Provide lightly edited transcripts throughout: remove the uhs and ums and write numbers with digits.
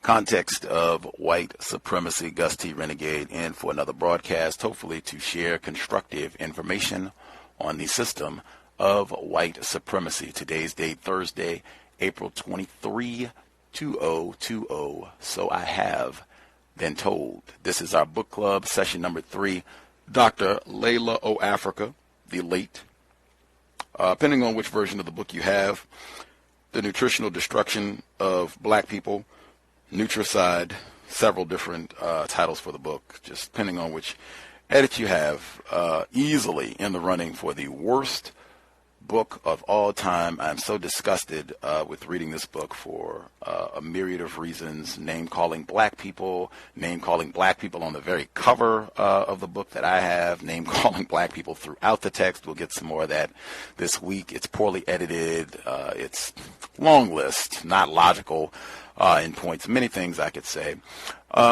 Context of White Supremacy, Gus T. Renegade, in for another broadcast, hopefully to share constructive information on the system of white supremacy. Today's date, Thursday, April 23, 2020. So I have been told. This is our book club, session number 3. Dr. Llaila O. Afrika, the late, depending on which version of the book you have, The Nutritional Destruction of Black People, Nutricide, several different titles for the book, just depending on which edit you have, easily in the running for the worst book of all time. I'm so disgusted with reading this book for a myriad of reasons. Name-calling black people on the very cover of the book that I have, name-calling black people throughout the text. We'll get some more of that this week. It's poorly edited. It's long list, not logical in points. Many things I could say.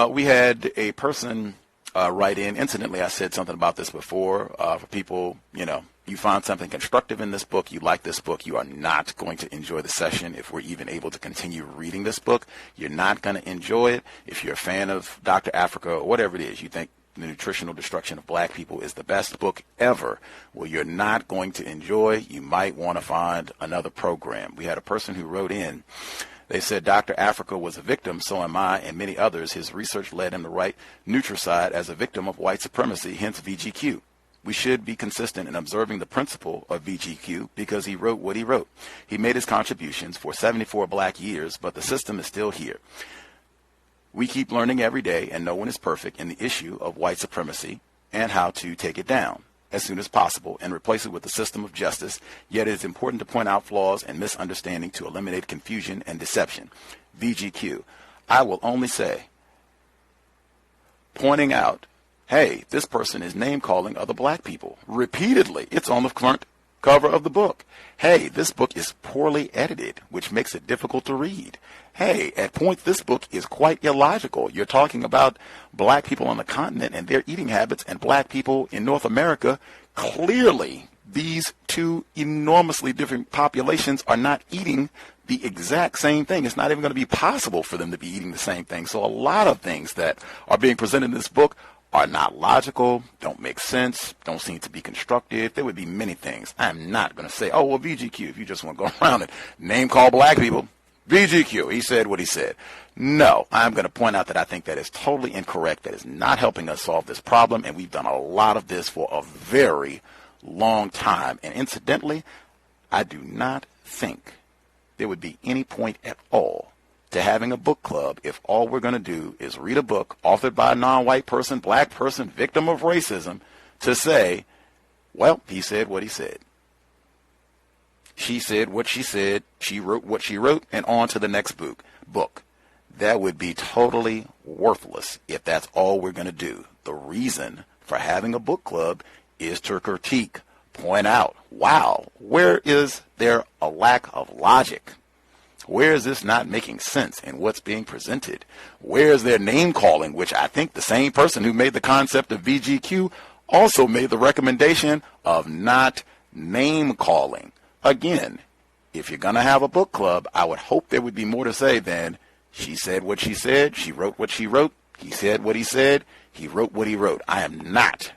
We had a person write in. Incidentally, I said something about this before. For people, you find something constructive in this book, you like this book, you are not going to enjoy the session if we're even able to continue reading this book. You're not going to enjoy it. If you're a fan of Dr. Afrika or whatever it is, you think The Nutritional Destruction of Black People is the best book ever, well, you're not going to enjoy. You might want to find another program. We had a person who wrote in. They said Dr. Afrika was a victim, so am I, and many others. His research led him to write Nutricide as a victim of white supremacy, hence VGQ. We should be consistent in observing the principle of VGQ because he wrote what he wrote. He made his contributions for 74 black years, but the system is still here. We keep learning every day, and no one is perfect in the issue of white supremacy and how to take it down as soon as possible and replace it with a system of justice. Yet it is important to point out flaws and misunderstanding to eliminate confusion and deception. VGQ. I will only say, pointing out, hey, this person is name-calling other black people repeatedly. It's on the front cover of the book. Hey, this book is poorly edited, which makes it difficult to read. Hey, at points, this book is quite illogical. You're talking about black people on the continent and their eating habits and black people in North America. Clearly, these two enormously different populations are not eating the exact same thing. It's not even going to be possible for them to be eating the same thing. So a lot of things that are being presented in this book are not logical, don't make sense, don't seem to be constructive. There would be many things. I'm not going to say, oh, well, VGQ, if you just want to go around and name call black people, VGQ, he said what he said. No, I'm going to point out that I think that is totally incorrect. That is not helping us solve this problem, and we've done a lot of this for a very long time. And incidentally, I do not think there would be any point at all to having a book club if all we're going to do is read a book authored by a non-white person, black person, victim of racism, to say, well, he said what he said. She said what she said. She wrote what she wrote, and on to the next book. That would be totally worthless if that's all we're going to do. The reason for having a book club is to critique, point out, wow, where is there a lack of logic? Where is this not making sense in what's being presented? Where is their name calling, which I think the same person who made the concept of VGQ also made the recommendation of not name calling. Again, if you're going to have a book club, I would hope there would be more to say than she said what she said, she wrote what she wrote, he said what he said, he wrote what he wrote.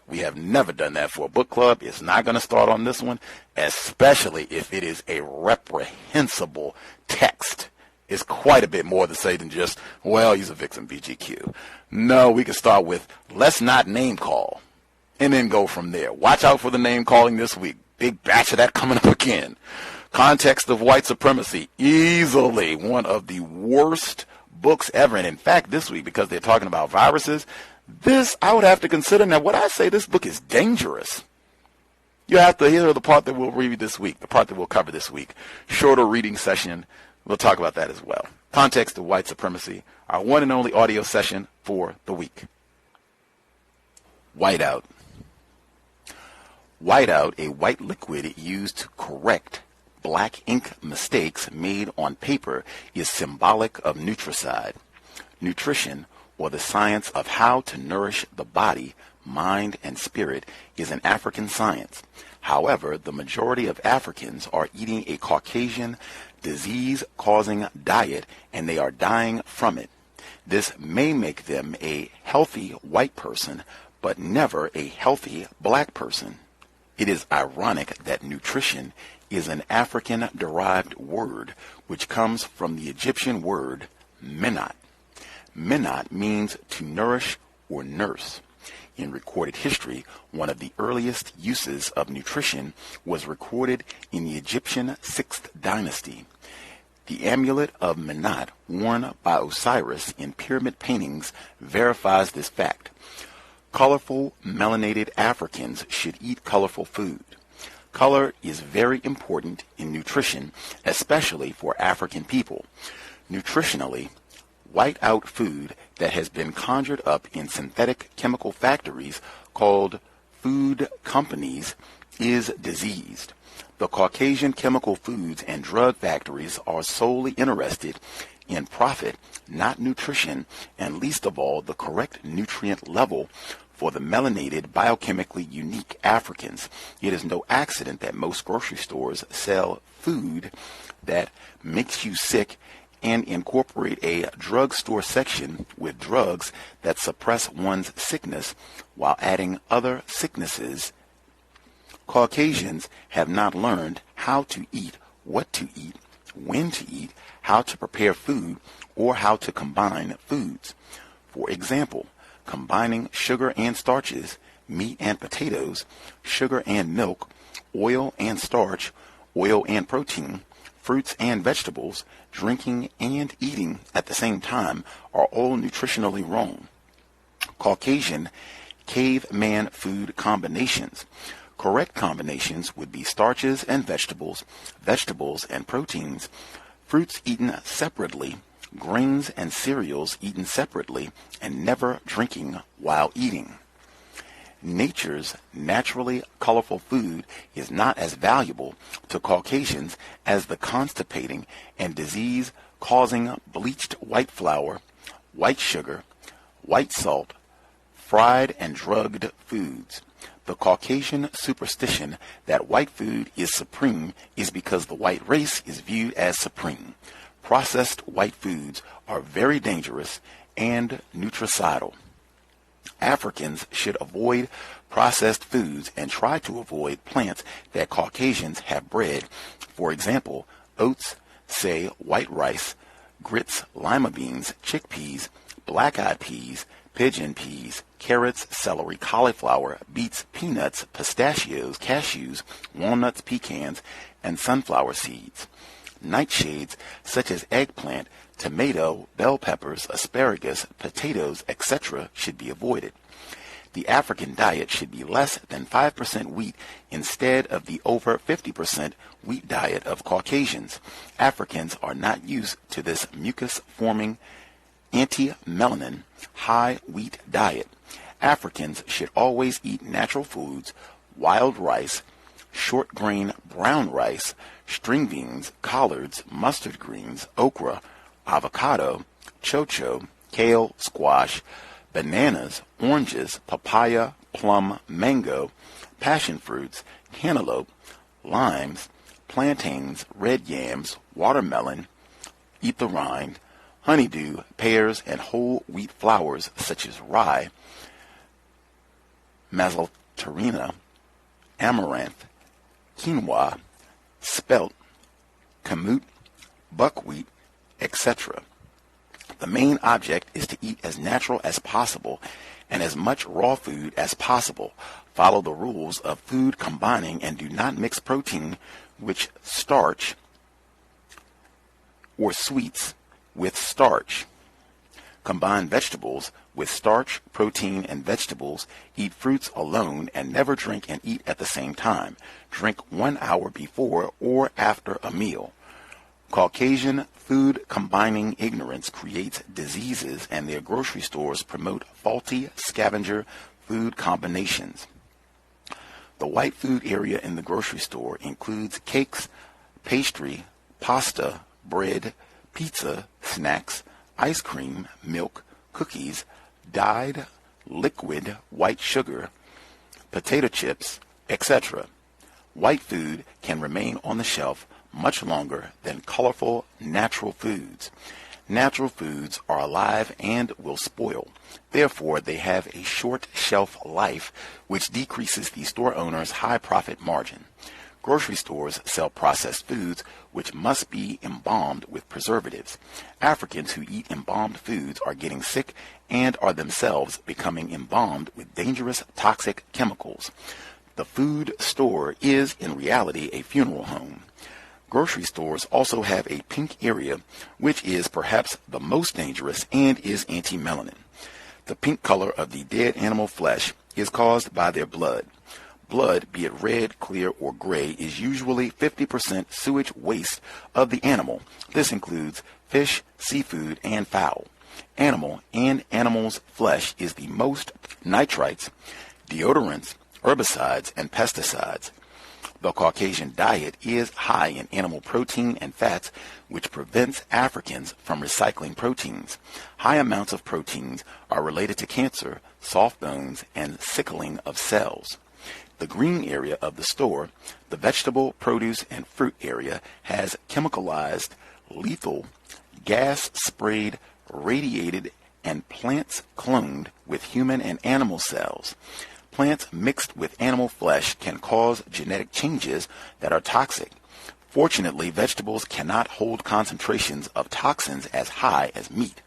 We have never done that for a book club. It's not going to start on this one, especially if it is a reprehensible text. It's quite a bit more to say than just, well, he's a victim, VGQ. No, we can start with, let's not name call, and then go from there. Watch out for the name calling this week. Big batch of that coming up again. Context of White Supremacy, easily one of the worst books ever. And in fact, this week, because they're talking about viruses, this I would have to consider. Now, what I say, this book is dangerous. You have to hear the part that we'll read this week, the part that we'll cover this week. Shorter reading session. We'll talk about that as well. Context of White Supremacy, our one and only audio session for the week. Whiteout. Whiteout, a white liquid used to correct black ink mistakes made on paper, is symbolic of Nutricide. Nutrition, or the science of how to nourish the body, mind, and spirit, is an African science. However, the majority of Africans are eating a Caucasian, disease-causing diet, and they are dying from it. This may make them a healthy white person, but never a healthy black person. It is ironic that nutrition is an African-derived word which comes from the Egyptian word menat. Menat means to nourish or nurse. In recorded history, one of the earliest uses of nutrition was recorded in the Egyptian 6th dynasty. The amulet of Menat worn by Osiris in pyramid paintings verifies this fact. Colorful, melanated Africans should eat colorful food. Color is very important in nutrition, especially for African people. Nutritionally, white-out food that has been conjured up in synthetic chemical factories called food companies is diseased. The Caucasian chemical foods and drug factories are solely interested in profit, not nutrition, and least of all the correct nutrient level for the melanated, biochemically unique Africans. It is no accident that most grocery stores sell food that makes you sick and incorporate a drugstore section with drugs that suppress one's sickness while adding other sicknesses. Caucasians have not learned how to eat, what to eat, when to eat, how to prepare food, or how to combine foods. For example, combining sugar and starches, meat and potatoes, sugar and milk, oil and starch, oil and protein, fruits and vegetables, drinking and eating at the same time are all nutritionally wrong. Caucasian caveman food combinations. Correct combinations would be starches and vegetables, vegetables and proteins, fruits eaten separately, grains and cereals eaten separately, and never drinking while eating. Nature's naturally colorful food is not as valuable to Caucasians as the constipating and disease-causing bleached white flour, white sugar, white salt, fried and drugged foods. The Caucasian superstition that white food is supreme is because the white race is viewed as supreme. Processed white foods are very dangerous and nutricidal. Africans should avoid processed foods and try to avoid plants that Caucasians have bred. For example, oats, say white rice, grits, lima beans, chickpeas, black-eyed peas, pigeon peas, carrots, celery, cauliflower, beets, peanuts, pistachios, cashews, walnuts, pecans, and sunflower seeds. Nightshades such as eggplant, tomato, bell peppers, asparagus, potatoes, etc. should be avoided. The African diet should be less than 5% wheat instead of the over 50% wheat diet of Caucasians. Africans are not used to this mucus-forming, anti-melanin, high wheat diet. Africans should always eat natural foods, wild rice, short grain brown rice, string beans, collards, mustard greens, okra, avocado, chocho, kale, squash, bananas, oranges, papaya, plum, mango, passion fruits, cantaloupe, limes, plantains, red yams, watermelon, eat the rind, honeydew, pears, and whole wheat flours such as rye, mazzotarina, amaranth, quinoa, spelt, kamut, buckwheat, etc. The main object is to eat as natural as possible and as much raw food as possible. Follow the rules of food combining and do not mix protein with starch or sweets with starch. Combine vegetables with starch, protein, and vegetables. Eat fruits alone and never drink and eat at the same time. Drink 1 hour before or after a meal. Caucasian food combining ignorance creates diseases, and their grocery stores promote faulty scavenger food combinations. The white food area in the grocery store includes cakes, pastry, pasta, bread, pizza, snacks, ice cream, milk, cookies, dyed liquid white sugar, potato chips, etc. White food can remain on the shelf much longer than colorful natural foods. Natural foods are alive and will spoil. Therefore, they have a short shelf life, which decreases the store owner's high profit margin. Grocery stores sell processed foods which must be embalmed with preservatives. Africans who eat embalmed foods are getting sick and are themselves becoming embalmed with dangerous toxic chemicals. The food store is, in reality, a funeral home. Grocery stores also have a pink area, which is perhaps the most dangerous and is anti-melanin. The pink color of the dead animal flesh is caused by their blood. Blood, be it red, clear, or gray, is usually 50% sewage waste of the animal. This includes fish, seafood, and fowl. Animal's flesh is the most nitrites, deodorants, herbicides, and pesticides. The Caucasian diet is high in animal protein and fats, which prevents Africans from recycling proteins. High amounts of proteins are related to cancer, soft bones, and sickling of cells. The green area of the store, the vegetable, produce, and fruit area, has chemicalized, lethal, gas-sprayed, radiated, and plants cloned with human and animal cells. Plants mixed with animal flesh can cause genetic changes that are toxic. Fortunately, vegetables cannot hold concentrations of toxins as high as meat.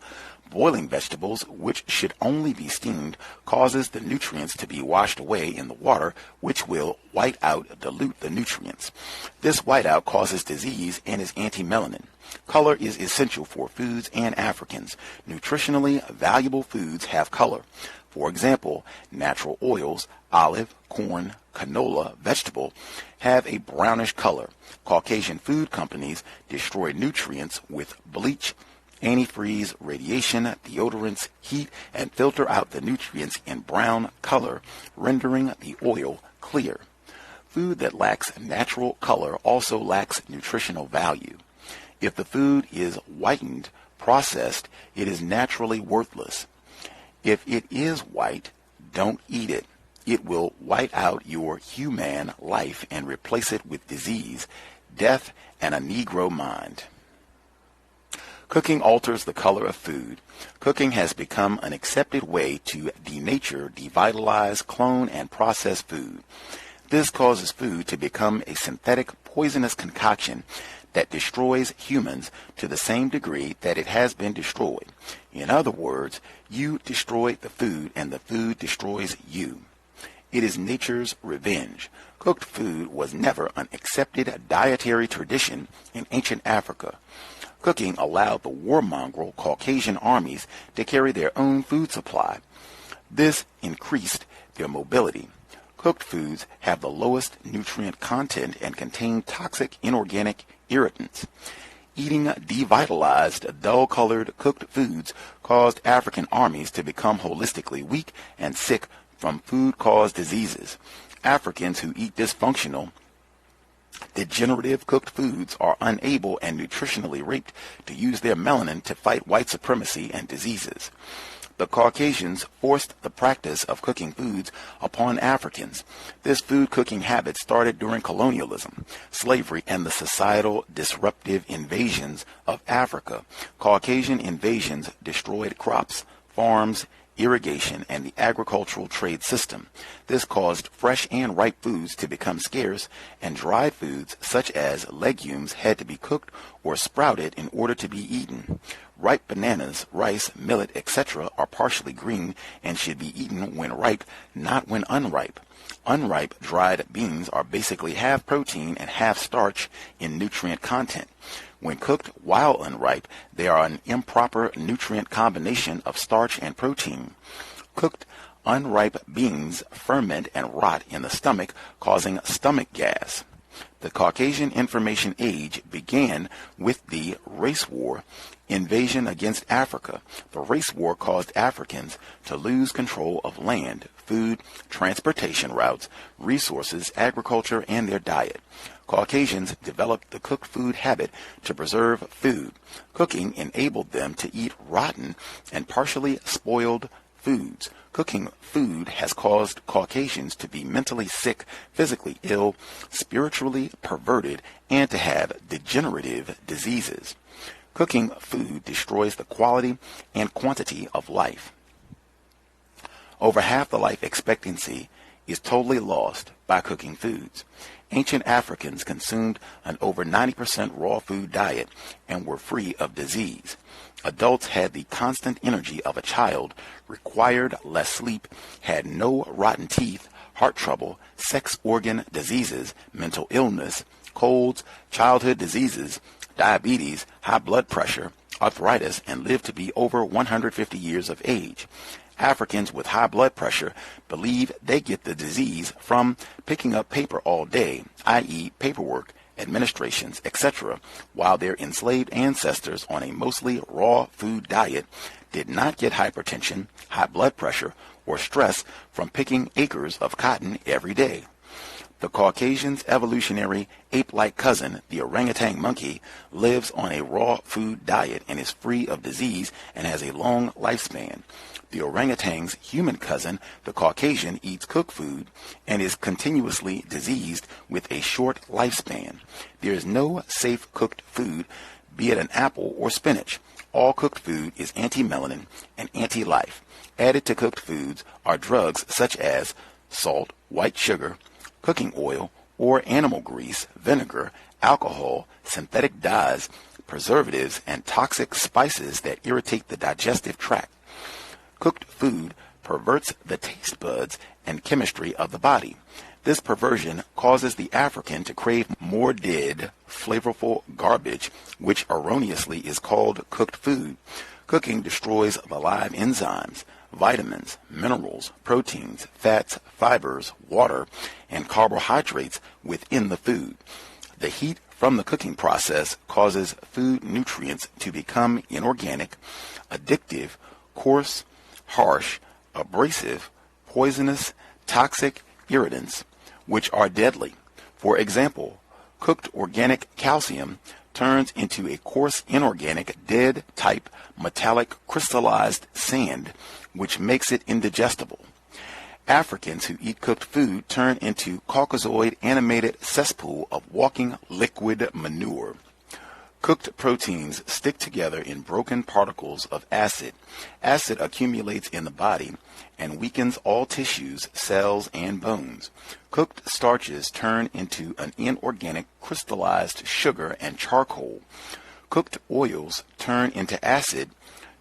Boiling vegetables, which should only be steamed, causes the nutrients to be washed away in the water, which will white out, dilute the nutrients. This whiteout causes disease and is anti-melanin. Color is essential for foods and Africans. Nutritionally valuable foods have color. For example, natural oils, olive, corn, canola, vegetable, have a brownish color. Caucasian food companies destroy nutrients with bleach, antifreeze, radiation, deodorants, heat, and filter out the nutrients in brown color, rendering the oil clear. Food that lacks natural color also lacks nutritional value. If the food is whitened, processed, it is naturally worthless. If it is white, don't eat it. It will white out your human life and replace it with disease, death, and a Negro mind. Cooking alters the color of food. Cooking has become an accepted way to denature, devitalize, clone, and process food. This causes food to become a synthetic, poisonous concoction that destroys humans to the same degree that it has been destroyed. In other words, you destroy the food and the food destroys you. It is nature's revenge. Cooked food was never an accepted dietary tradition in ancient Africa. Cooking allowed the warmongrel Caucasian armies to carry their own food supply. This increased their mobility. Cooked foods have the lowest nutrient content and contain toxic inorganic irritants. Eating devitalized, dull-colored cooked foods caused African armies to become holistically weak and sick from food-caused diseases. Africans who eat dysfunctional, degenerative cooked foods are unable and nutritionally raped to use their melanin to fight white supremacy and diseases. The Caucasians forced the practice of cooking foods upon Africans. This food cooking habit started during colonialism, slavery, and the societal disruptive invasions of Africa. Caucasian invasions destroyed crops, farms, irrigation, and the agricultural trade system. This caused fresh and ripe foods to become scarce, and dried foods such as legumes had to be cooked or sprouted in order to be eaten. Ripe bananas, rice, millet, etc. are partially green and should be eaten when ripe, not when unripe. Unripe dried beans are basically half protein and half starch in nutrient content. When cooked while unripe, they are an improper nutrient combination of starch and protein. Cooked unripe beans ferment and rot in the stomach, causing stomach gas. The Caucasian Information Age began with the race war invasion against Africa. The race war caused Africans to lose control of land, food, transportation routes, resources, agriculture, and their diet. Caucasians developed the cooked food habit to preserve food. Cooking enabled them to eat rotten and partially spoiled foods. Cooking food has caused Caucasians to be mentally sick, physically ill, spiritually perverted, and to have degenerative diseases. Cooking food destroys the quality and quantity of life. Over half the life expectancy is totally lost by cooking foods. Ancient Africans consumed an over 90% raw food diet and were free of disease. Adults had the constant energy of a child, required less sleep, had no rotten teeth, heart trouble, sex organ diseases, mental illness, colds, childhood diseases, diabetes, high blood pressure, arthritis, and lived to be over 150 years of age. Africans with high blood pressure believe they get the disease from picking up paper all day, i.e. paperwork, administrations, etc., while their enslaved ancestors on a mostly raw food diet did not get hypertension, high blood pressure, or stress from picking acres of cotton every day. The Caucasian's evolutionary ape-like cousin, the orangutan monkey, lives on a raw food diet and is free of disease and has a long lifespan. The orangutan's human cousin, the Caucasian, eats cooked food and is continuously diseased with a short lifespan. There is no safe cooked food, be it an apple or spinach. All cooked food is anti-melanin and anti-life. Added to cooked foods are drugs such as salt, white sugar, cooking oil, or animal grease, vinegar, alcohol, synthetic dyes, preservatives, and toxic spices that irritate the digestive tract. Cooked food perverts the taste buds and chemistry of the body. This perversion causes the African to crave more dead, flavorful garbage, which erroneously is called cooked food. Cooking destroys the live enzymes, vitamins, minerals, proteins, fats, fibers, water, and carbohydrates within the food. The heat from the cooking process causes food nutrients to become inorganic, addictive, coarse, harsh, abrasive, poisonous, toxic irritants, which are deadly. For example, cooked organic calcium turns into a coarse inorganic dead type metallic crystallized sand, which makes it indigestible. Africans who eat cooked food turn into Caucasoid animated cesspool of walking liquid manure. Cooked proteins stick together in broken particles of acid. Acid accumulates in the body and weakens all tissues, cells, and bones. Cooked starches turn into an inorganic crystallized sugar and charcoal. Cooked oils turn into acid,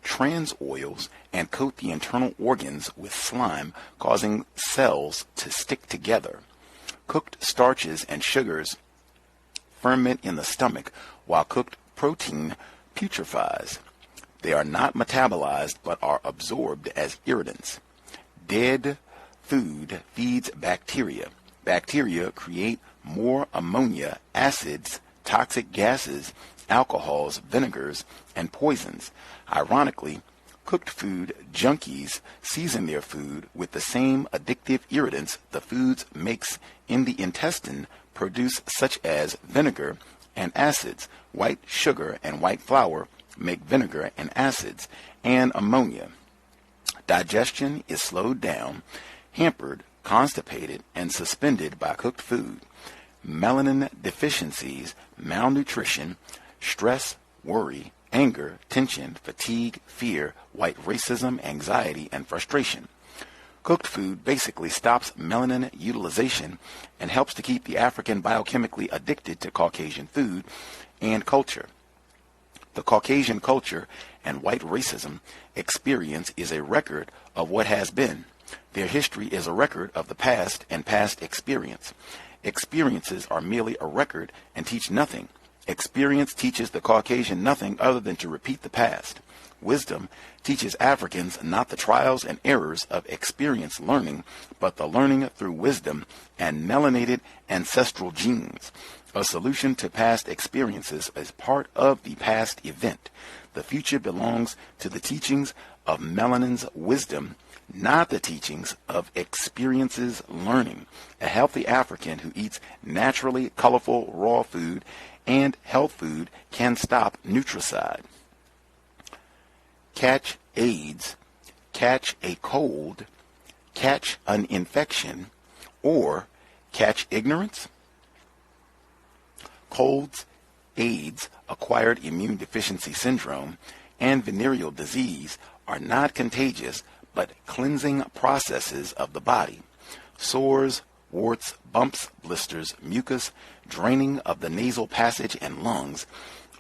trans oils, and coat the internal organs with slime, causing cells to stick together. Cooked starches and sugars ferment in the stomach, while cooked protein putrefies. They are not metabolized but are absorbed as irritants. Dead food feeds bacteria. Bacteria create more ammonia, acids, toxic gases, alcohols, vinegars, and poisons. Ironically, cooked food junkies season their food with the same addictive irritants the foods makes in the intestine produce, such as vinegar and acids. White sugar and white flour make vinegar and acids, and ammonia. Digestion is slowed down, hampered, constipated, and suspended by cooked food. Melanin deficiencies, malnutrition, stress, worry, anger, tension, fatigue, fear, white racism, anxiety, and frustration. Cooked food basically stops melanin utilization and helps to keep the African biochemically addicted to Caucasian food and culture. The Caucasian culture and white racism experience is a record of what has been. Their history is a record of the past and past experience. Experiences are merely a record and teach nothing. Experience teaches the Caucasian nothing other than to repeat the past. Wisdom teaches Africans not the trials and errors of experience learning, but the learning through wisdom and melanated ancestral genes. A solution to past experiences is part of the past event. The future belongs to the teachings of melanin's wisdom, not the teachings of experiences learning. A healthy African who eats naturally colorful raw food and health food can stop Nutricide. Catch AIDS, catch a cold, catch an infection, or catch ignorance? Colds, AIDS, acquired immune deficiency syndrome, and venereal disease are not contagious but cleansing processes of the body. Sores, warts, bumps, blisters, mucus, draining of the nasal passage and lungs,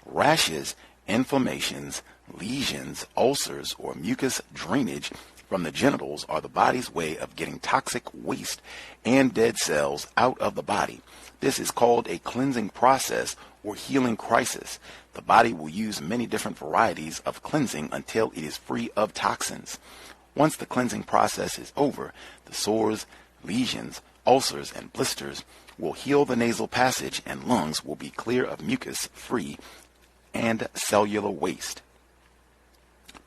rashes, inflammations, lesions, ulcers, or mucus drainage from the genitals are the body's way of getting toxic waste and dead cells out of the body. This is called a cleansing process or healing crisis. The body will use many different varieties of cleansing until it is free of toxins. Once the cleansing process is over, the sores, lesions, ulcers, and blisters will heal the nasal passage and lungs will be clear of mucus free and cellular waste.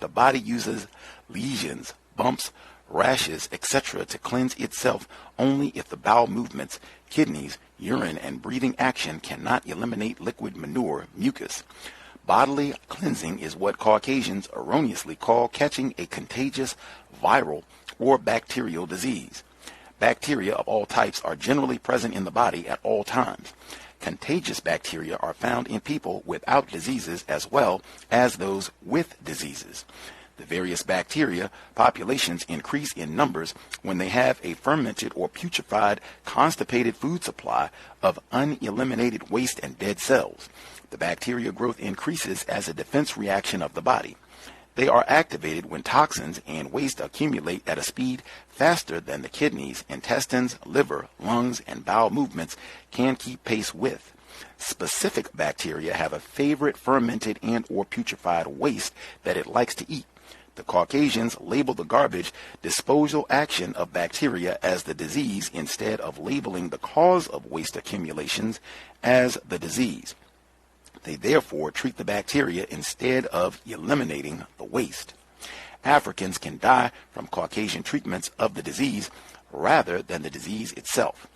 The body uses lesions, bumps, rashes, etc. to cleanse itself only if the bowel movements, kidneys, urine, and breathing action cannot eliminate liquid manure, mucus. Bodily cleansing is what Caucasians erroneously call catching a contagious viral or bacterial disease. Bacteria of all types are generally present in the body at all times. Contagious bacteria are found in people without diseases as well as those with diseases. The various bacteria populations increase in numbers when they have a fermented or putrefied, constipated food supply of uneliminated waste and dead cells. The bacteria growth increases as a defense reaction of the body. They are activated when toxins and waste accumulate at a speed faster than the kidneys, intestines, liver, lungs, and bowel movements can keep pace with. Specific bacteria have a favorite fermented and or putrefied waste that it likes to eat. The Caucasians label the garbage disposal action of bacteria as the disease instead of labeling the cause of waste accumulations as the disease. They therefore treat the bacteria instead of eliminating the waste. Africans can die from Caucasian treatments of the disease rather than the disease itself.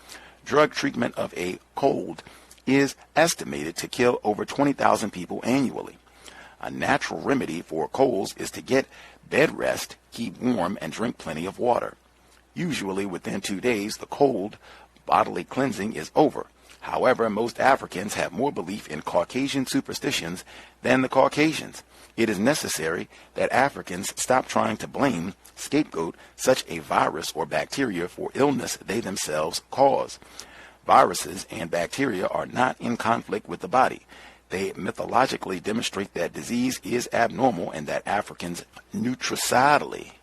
Drug treatment of a cold is estimated to kill over 20,000 people annually. A natural remedy for colds is to get bed rest, keep warm, and drink plenty of water. Usually within 2 days, the cold bodily cleansing is over. However, most Africans have more belief in Caucasian superstitions than the Caucasians. It is necessary that Africans stop trying to blame, scapegoat such a virus or bacteria for illness they themselves cause. Viruses and bacteria are not in conflict with the body. They mythologically demonstrate that disease is abnormal and that Africans nutricidally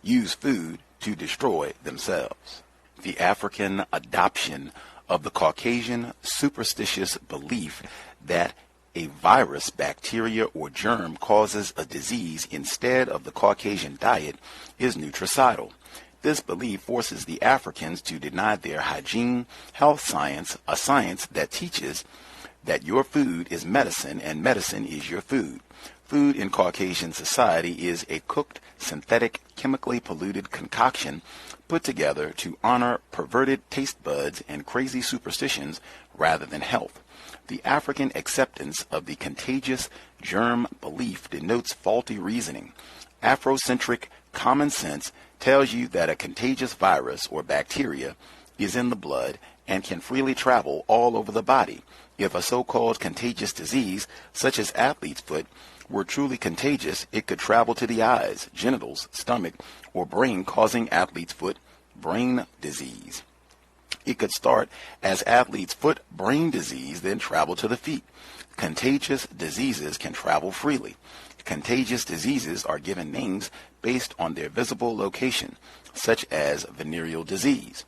use food to destroy themselves. The African adoption of the Caucasian superstitious belief that a virus, bacteria, or germ causes a disease instead of the Caucasian diet is nutricidal. This belief forces the Africans to deny their hygiene, health science, a science that teaches that your food is medicine and medicine is your food. Food in Caucasian society is a cooked, synthetic, chemically polluted concoction put together to honor perverted taste buds and crazy superstitions rather than health. The African acceptance of the contagious germ belief denotes faulty reasoning. Afrocentric common sense tells you that a contagious virus or bacteria is in the blood and can freely travel all over the body. If a so-called contagious disease, such as athlete's foot, were truly contagious, it could travel to the eyes, genitals, stomach, or brain, causing athlete's foot brain disease. It could start as athlete's foot brain disease, then travel to the feet. Contagious diseases can travel freely. Contagious diseases are given names based on their visible location, such as venereal disease,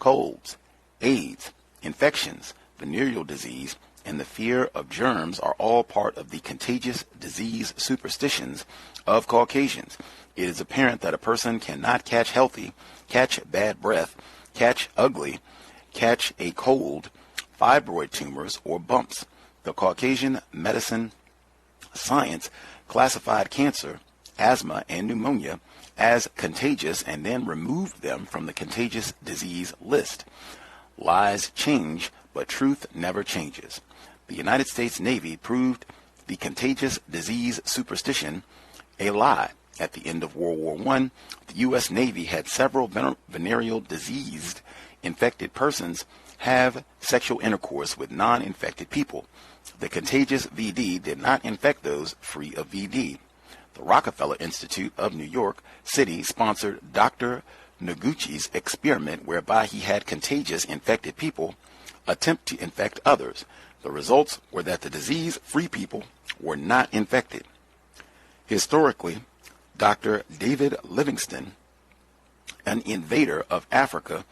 colds, AIDS, infections, venereal disease, and the fear of germs are all part of the contagious disease superstitions of Caucasians. It is apparent that a person cannot catch healthy, catch bad breath, catch ugly, catch a cold, fibroid tumors, or bumps. The Caucasian medicine science classified cancer, asthma, and pneumonia as contagious and then removed them from the contagious disease list. Lies change, but truth never changes. The United States Navy proved the contagious disease superstition a lie. At the end of World War I, the U.S. Navy had several venereal diseased infected persons have sexual intercourse with non-infected people. The contagious VD did not infect those free of VD. The Rockefeller Institute of New York City sponsored Dr. Noguchi's experiment whereby he had contagious infected people attempt to infect others. The results were that the disease-free people were not infected. Historically, Dr. David Livingstone, an invader of Africa,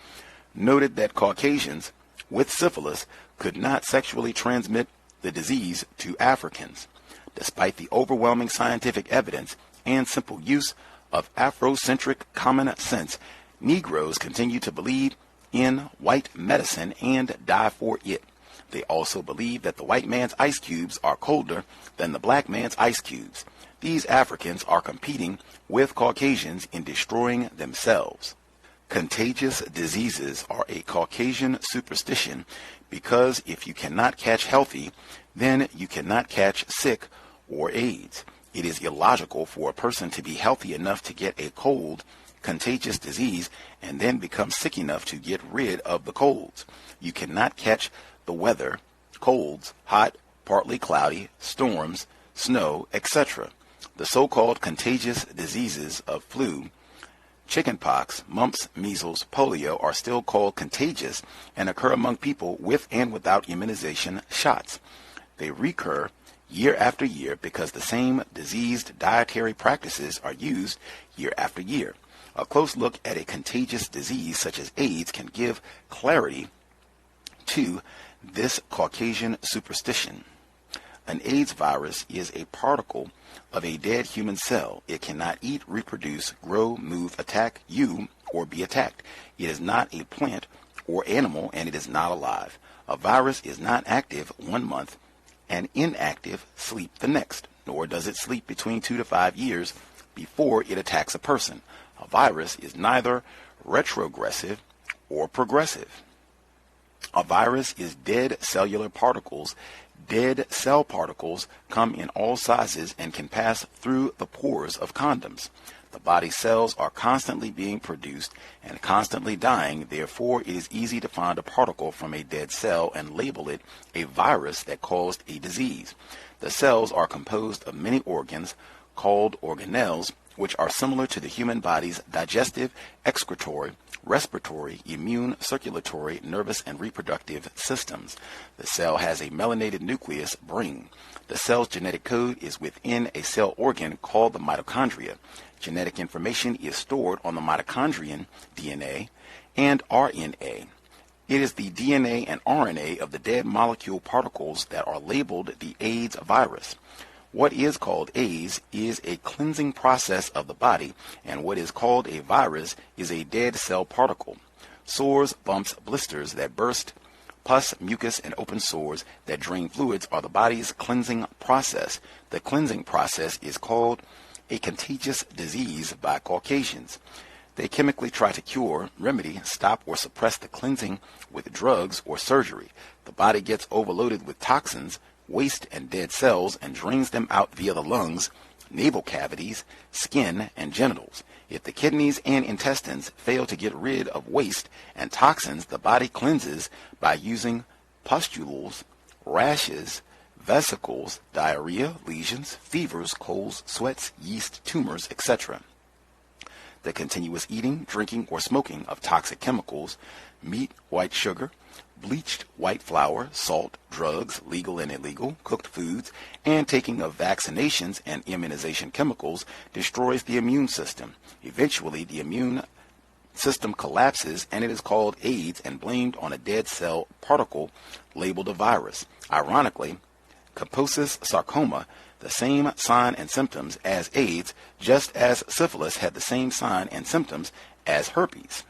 noted that Caucasians with syphilis could not sexually transmit the disease to Africans. Despite the overwhelming scientific evidence and simple use of Afrocentric common sense, Negroes continue to believe in white medicine and die for it. They also believe that the white man's ice cubes are colder than the black man's ice cubes. These Africans are competing with Caucasians in destroying themselves. Contagious diseases are a Caucasian superstition because if you cannot catch healthy, then you cannot catch sick or AIDS. It is illogical for a person to be healthy enough to get a cold, contagious disease and then become sick enough to get rid of the colds. You cannot catch the weather, colds, hot, partly cloudy, storms, snow, etc. The so-called contagious diseases of flu, chickenpox, mumps, measles, polio are still called contagious and occur among people with and without immunization shots. They recur year after year because the same diseased dietary practices are used year after year. A close look at a contagious disease such as AIDS can give clarity to this Caucasian superstition. An AIDS virus is a particle of a dead human cell. It cannot eat, reproduce, grow, move, attack you, or be attacked. It is not a plant or animal, and it is not alive. A virus is not active 1 month and inactive sleep the next, nor does it sleep between 2 to 5 years before it attacks a person. A virus is neither retrogressive or progressive. A virus is dead cellular particles. Dead cell particles come in all sizes and can pass through the pores of condoms. The body cells are constantly being produced and constantly dying. Therefore, it is easy to find a particle from a dead cell and label it a virus that caused a disease. The cells are composed of many organs called organelles, which are similar to the human body's digestive, excretory, respiratory, immune, circulatory, nervous, and reproductive systems. The cell has a melanated nucleus, brain. The cell's genetic code is within a cell organ called the mitochondria. Genetic information is stored on the mitochondrion DNA and RNA. It is the DNA and RNA of the dead molecule particles that are labeled the AIDS virus. What is called AIDS is a cleansing process of the body, and what is called a virus is a dead cell particle. Sores, bumps, blisters that burst, pus, mucus, and open sores that drain fluids are the body's cleansing process. The cleansing process is called a contagious disease by Caucasians. They chemically try to cure, remedy, stop, or suppress the cleansing with drugs or surgery. The body gets overloaded with toxins, waste, and dead cells and drains them out via the lungs, navel cavities, skin, and genitals. If the kidneys and intestines fail to get rid of waste and toxins, the body cleanses by using pustules, rashes, vesicles, diarrhea, lesions, fevers, colds, sweats, yeast, tumors, etc. The continuous eating, drinking, or smoking of toxic chemicals, meat, white sugar, bleached white flour, salt, drugs, legal and illegal, cooked foods, and taking of vaccinations and immunization chemicals destroys the immune system. Eventually, the immune system collapses and it is called AIDS and blamed on a dead cell particle labeled a virus. Ironically, Kaposi's sarcoma, the same sign and symptoms as AIDS, just as syphilis had the same sign and symptoms as herpes.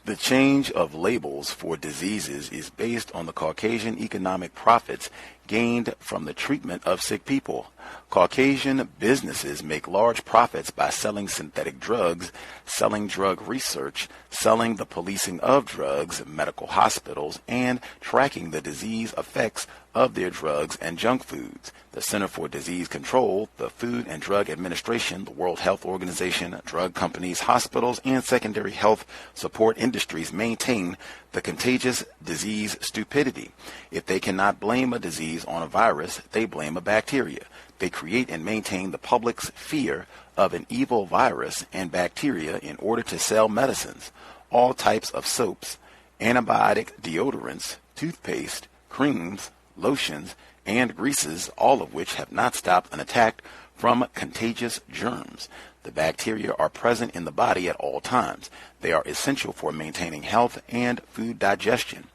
The change of labels for diseases is based on the Caucasian economic profits gained from the treatment of sick people. Caucasian businesses make large profits by selling synthetic drugs, selling drug research, selling the policing of drugs, medical hospitals, and tracking the disease effects of their drugs and junk foods. The Center for Disease Control, the Food and Drug Administration, the World Health Organization, drug companies, hospitals, and secondary health support industries maintain the contagious disease stupidity. If they cannot blame a disease disease on a virus, they blame a bacteria. They create and maintain the public's fear of an evil virus and bacteria in order to sell medicines. All types of soaps, antibiotic deodorants, toothpaste, creams, lotions, and greases, all of which have not stopped an attack from contagious germs. The bacteria are present in the body at all times. They are essential for maintaining health and food digestion.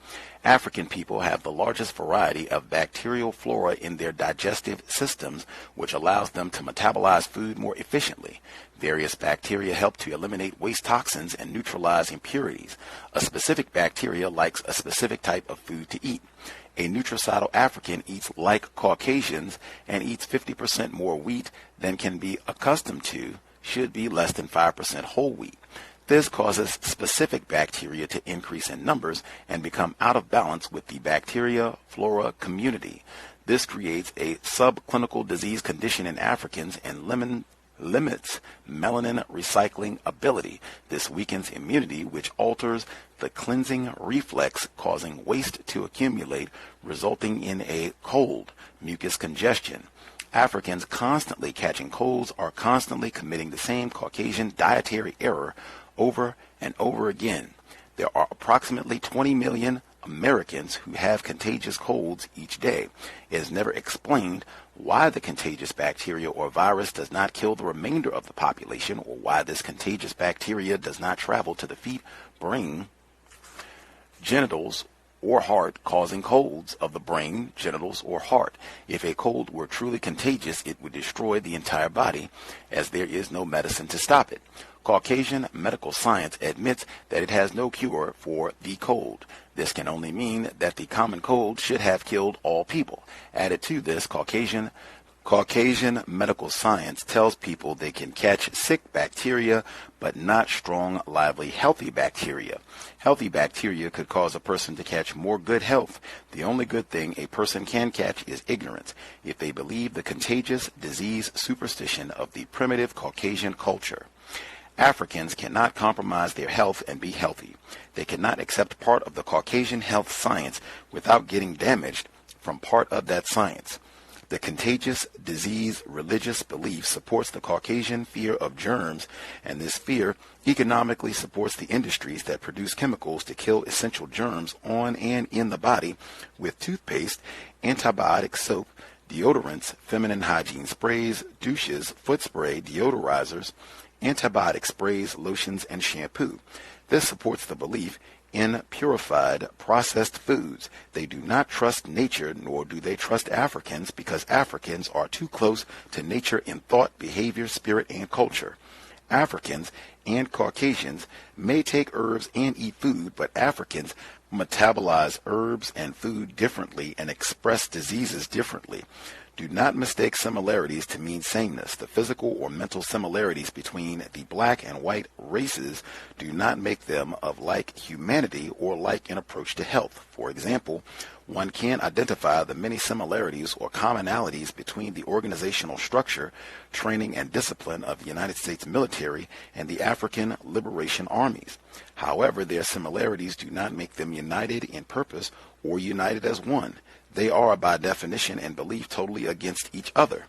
African people have the largest variety of bacterial flora in their digestive systems, which allows them to metabolize food more efficiently. Various bacteria help to eliminate waste toxins and neutralize impurities. A specific bacteria likes a specific type of food to eat. A nutricidal African eats like Caucasians and eats 50% more wheat than can be accustomed to, should be less than 5% whole wheat. This causes specific bacteria to increase in numbers and become out of balance with the bacteria-flora community. This creates a subclinical disease condition in Africans and limits melanin recycling ability. This weakens immunity, which alters the cleansing reflex, causing waste to accumulate, resulting in a cold, mucus congestion. Africans constantly catching colds are constantly committing the same Caucasian dietary error over and over again. There are approximately 20 million Americans who have contagious colds each day. It is never explained why the contagious bacteria or virus does not kill the remainder of the population, or why this contagious bacteria does not travel to the feet, brain, genitals, or heart, causing colds of the brain, genitals, or heart. If a cold were truly contagious, it would destroy the entire body, as there is no medicine to stop it. Caucasian medical science admits that it has no cure for the cold. This can only mean that the common cold should have killed all people. Added to this, Caucasian medical science tells people they can catch sick bacteria, but not strong, lively, healthy bacteria. Healthy bacteria could cause a person to catch more good health. The only good thing a person can catch is ignorance, if they believe the contagious disease superstition of the primitive Caucasian culture. Africans cannot compromise their health and be healthy. They cannot accept part of the Caucasian health science without getting damaged from part of that science. The contagious disease religious belief supports the Caucasian fear of germs, and this fear economically supports the industries that produce chemicals to kill essential germs on and in the body, with toothpaste, antibiotic soap, deodorants, feminine hygiene sprays, douches, foot spray, deodorizers, antibiotic sprays, lotions, and shampoo. This supports the belief in purified, processed foods. They do not trust nature, nor do they trust Africans, because Africans are too close to nature in thought, behavior, spirit, and culture. Africans and Caucasians may take herbs and eat food, but Africans metabolize herbs and food differently and express diseases differently. Do not mistake similarities to mean sameness. The physical or mental similarities between the black and white races do not make them of like humanity or like in approach to health. For example, one can identify the many similarities or commonalities between the organizational structure, training, and discipline of the United States military and the African liberation armies. However, their similarities do not make them united in purpose or united as one. They are, by definition and belief, totally against each other.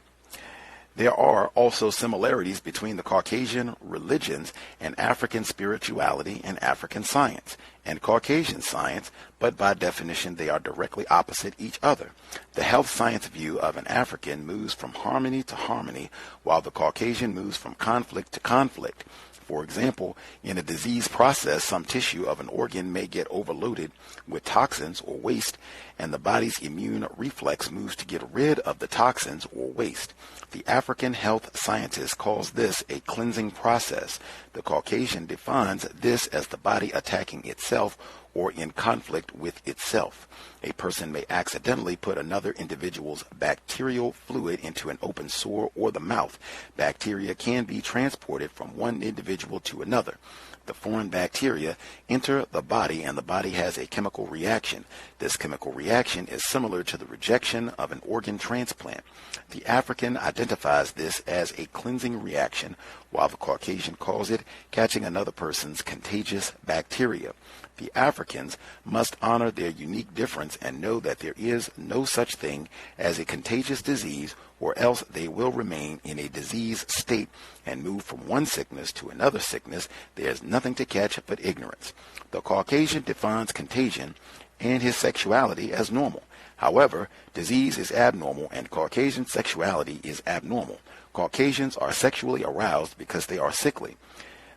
There are also similarities between the Caucasian religions and African spirituality and African science and Caucasian science, but by definition they are directly opposite each other. The health science view of an African moves from harmony to harmony, while the Caucasian moves from conflict to conflict. For example, in a disease process, some tissue of an organ may get overloaded with toxins or waste, and the body's immune reflex moves to get rid of the toxins or waste. The African health scientist calls this a cleansing process. The Caucasian defines this as the body attacking itself or in conflict with itself. A person may accidentally put another individual's bacterial fluid into an open sore or the mouth. Bacteria can be transported from one individual to another. The foreign bacteria enter the body, and the body has a chemical reaction. This chemical reaction is similar to the rejection of an organ transplant. The African identifies this as a cleansing reaction, while the Caucasian calls it catching another person's contagious bacteria. The African Africans must honor their unique difference and know that there is no such thing as a contagious disease, or else they will remain in a disease state and move from one sickness to another sickness. There is nothing to catch but ignorance. The Caucasian defines contagion and his sexuality as normal. However, disease is abnormal and Caucasian sexuality is abnormal. Caucasians are sexually aroused because they are sickly.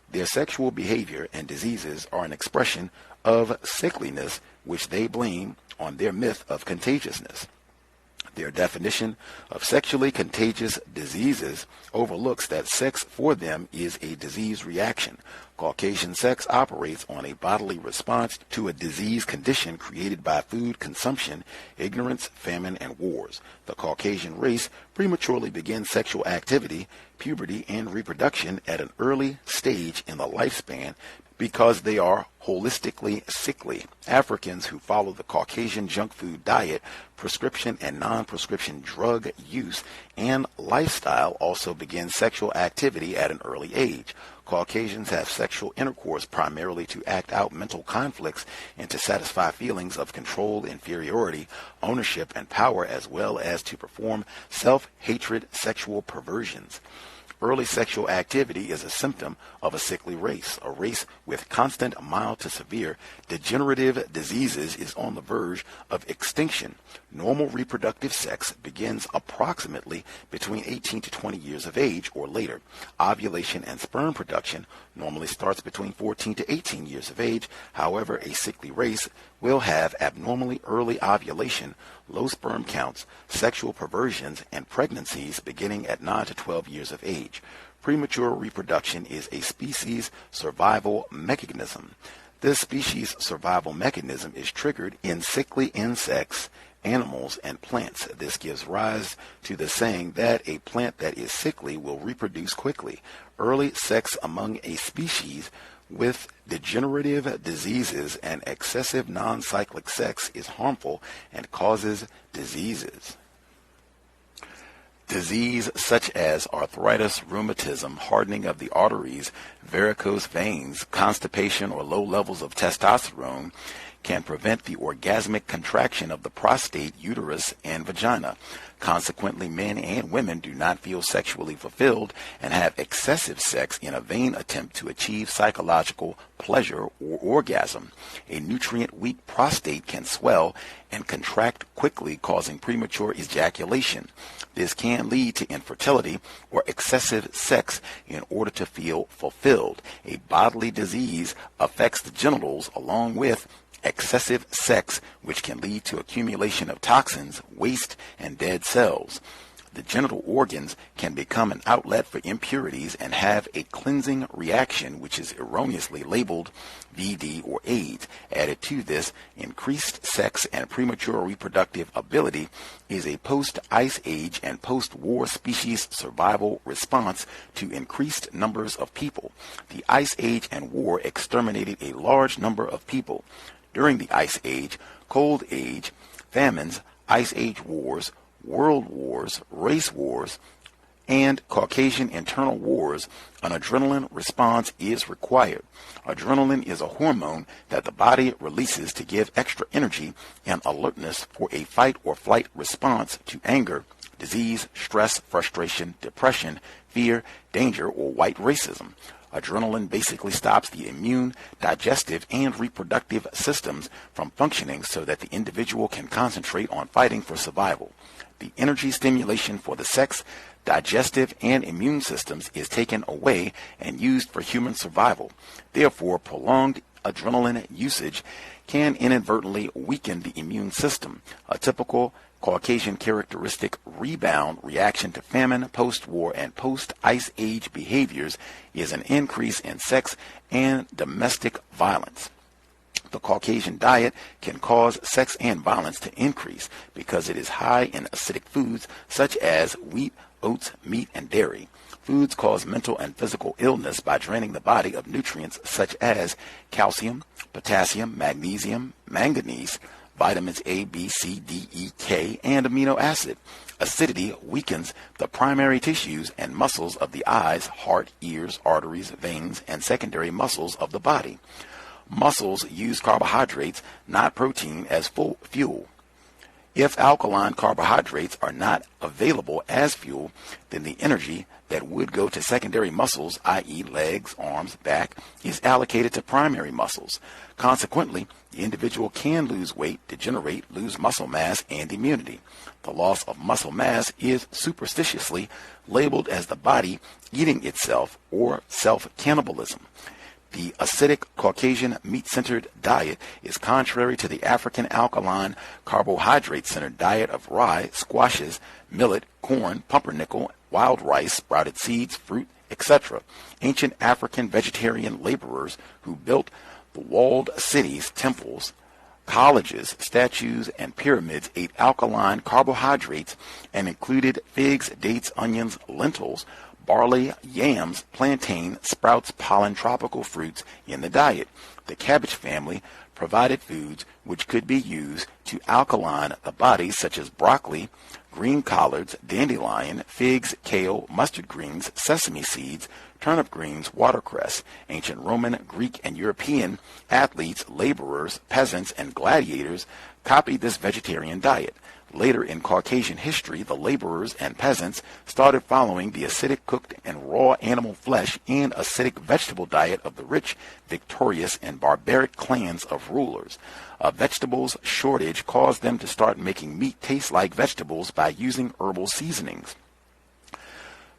Their sexual behavior and diseases are an expression of sickliness, which they blame on their myth of contagiousness. Their definition of sexually contagious diseases overlooks that sex for them is a disease reaction. Caucasian sex operates on a bodily response to a disease condition created by food consumption, ignorance, famine, and wars. The Caucasian race prematurely begins sexual activity, puberty, and reproduction at an early stage in the lifespan because they are holistically sickly. Africans who follow the Caucasian junk food diet, prescription and non-prescription drug use, and lifestyle also begin sexual activity at an early age. Caucasians have sexual intercourse primarily to act out mental conflicts and to satisfy feelings of control, inferiority, ownership, and power, as well as to perform self-hatred sexual perversions. Early sexual activity is a symptom of a sickly race. A race with constant mild to severe degenerative diseases is on the verge of extinction. Normal reproductive sex begins approximately between 18 to 20 years of age or later. Ovulation and sperm production normally starts between 14 to 18 years of age. However, a sickly race will have abnormally early ovulation, low sperm counts, sexual perversions, and pregnancies beginning at 9 to 12 years of age. Premature reproduction is a species survival mechanism. This species survival mechanism is triggered in sickly insects, animals, and plants. This gives rise to the saying that a plant that is sickly will reproduce quickly. Early sex among a species with degenerative diseases and excessive non-cyclic sex is harmful and causes diseases. Disease such as arthritis, rheumatism, hardening of the arteries, varicose veins, constipation, or low levels of testosterone can prevent the orgasmic contraction of the prostate, uterus, and vagina. Consequently, men and women do not feel sexually fulfilled and have excessive sex in a vain attempt to achieve psychological pleasure or orgasm. A nutrient-weak prostate can swell and contract quickly, causing premature ejaculation. This can lead to infertility or excessive sex in order to feel fulfilled. A bodily disease affects the genitals along with excessive sex, which can lead to accumulation of toxins, waste, and dead cells. The genital organs can become an outlet for impurities and have a cleansing reaction, which is erroneously labeled VD or AIDS. Added to this, increased sex and premature reproductive ability is a post-ice age and post-war species survival response to increased numbers of people. The ice age and war exterminated a large number of people. During the Ice Age, Cold Age, famines, Ice Age wars, world wars, race wars, and Caucasian internal wars, an adrenaline response is required. Adrenaline is a hormone that the body releases to give extra energy and alertness for a fight or flight response to anger, disease, stress, frustration, depression, fear, danger, or white racism. Adrenaline basically stops the immune, digestive, and reproductive systems from functioning so that the individual can concentrate on fighting for survival. The energy stimulation for the sex, digestive, and immune systems is taken away and used for human survival. Therefore, prolonged adrenaline usage can inadvertently weaken the immune system. A typical Caucasian characteristic rebound reaction to famine, post-war, and post-ice age behaviors is an increase in sex and domestic violence. The Caucasian diet can cause sex and violence to increase because it is high in acidic foods such as wheat, oats, meat, and dairy. Foods cause mental and physical illness by draining the body of nutrients such as calcium, potassium, magnesium, manganese, vitamins A, B, C, D, E, K, and amino acid. Acidity weakens the primary tissues and muscles of the eyes, heart, ears, arteries, veins, and secondary muscles of the body. Muscles use carbohydrates, not protein, as fuel. If alkaline carbohydrates are not available as fuel, then the energy that would go to secondary muscles, i.e. legs, arms, back, is allocated to primary muscles. Consequently, the individual can lose weight, degenerate, lose muscle mass, and immunity. The loss of muscle mass is superstitiously labeled as the body eating itself or self-cannibalism. The acidic Caucasian meat-centered diet is contrary to the African alkaline carbohydrate-centered diet of rye, squashes, millet, corn, pumpernickel, wild rice, sprouted seeds, fruit, etc. Ancient African vegetarian laborers who built the walled cities, temples, colleges, statues, and pyramids ate alkaline carbohydrates and included figs, dates, onions, lentils, barley, yams, plantain, sprouts, pollen, tropical fruits in the diet. The cabbage family provided foods which could be used to alkaline the body, such as broccoli, green collards, dandelion, figs, kale, mustard greens, sesame seeds, turnip greens, watercress. Ancient Roman, Greek, and European athletes, laborers, peasants, and gladiators copied this vegetarian diet. Later in Caucasian history, the laborers and peasants started following the acidic cooked and raw animal flesh and acidic vegetable diet of the rich, victorious, and barbaric clans of rulers. A vegetables shortage caused them to start making meat taste like vegetables by using herbal seasonings.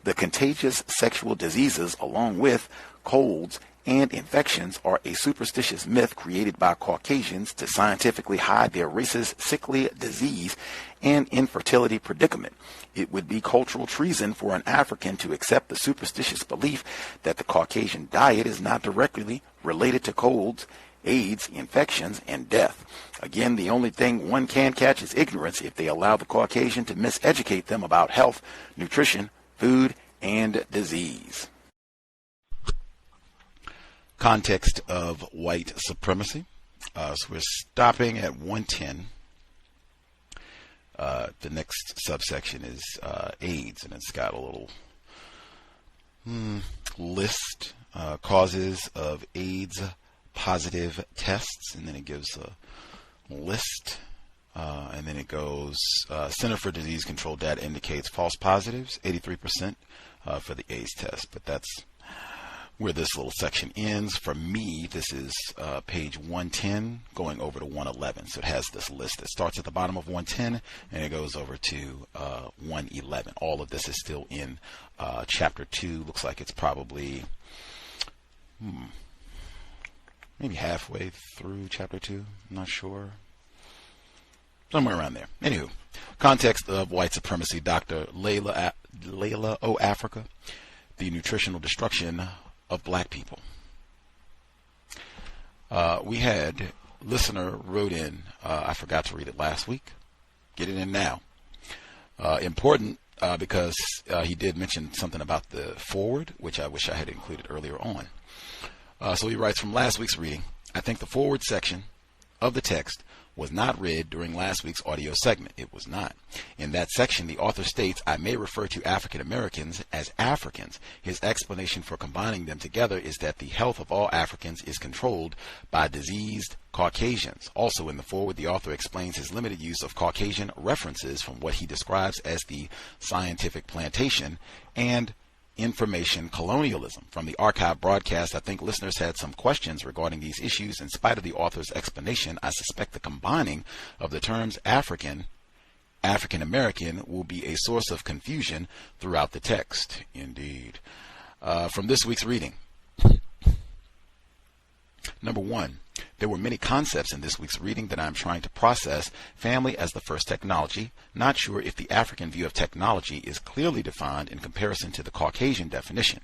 The contagious sexual diseases, along with colds and infections, are a superstitious myth created by Caucasians to scientifically hide their race's sickly disease and infertility predicament. It would be cultural treason for an African to accept the superstitious belief that the Caucasian diet is not directly related to colds, AIDS, infections, and death. Again, the only thing one can catch is ignorance if they allow the Caucasian to miseducate them about health, nutrition, food, and disease. Context of White Supremacy. So we're stopping at 110. The next subsection is AIDS, and it's got a little list, causes of AIDS positive tests, and then it gives a list, and then it goes, Center for Disease Control data indicates false positives, 83% for the AIDS test, but that's where this little section ends. For me, this is page 110 going over to 111. So it has this list that starts at the bottom of 110 and it goes over to 111. All of this is still in chapter 2. Looks like it's probably maybe halfway through chapter 2. I'm not sure. Somewhere around there. Anywho, Context of White Supremacy, Dr. Llaila O, Afrika, the Nutritional Destruction of Black People. We had listener wrote in, I forgot to read it last week. Get it in now. Important because he did mention something about the forward, which I wish I had included earlier on. So he writes, from last week's reading, I think the forward section of the text was not read during last week's audio segment. It was not. In that section, the author states, I may refer to African Americans as Africans. His explanation for combining them together is that the health of all Africans is controlled by diseased Caucasians. Also in the foreword, the author explains his limited use of Caucasian references from what he describes as the scientific plantation and information colonialism. From the archive broadcast, I think listeners had some questions regarding these issues. In spite of the author's explanation, I suspect the combining of the terms African American will be a source of confusion throughout the text. Indeed. From this week's reading. Number 1, there were many concepts in this week's reading that I'm trying to process. Family as the first technology. Not sure if the African view of technology is clearly defined in comparison to the Caucasian definition.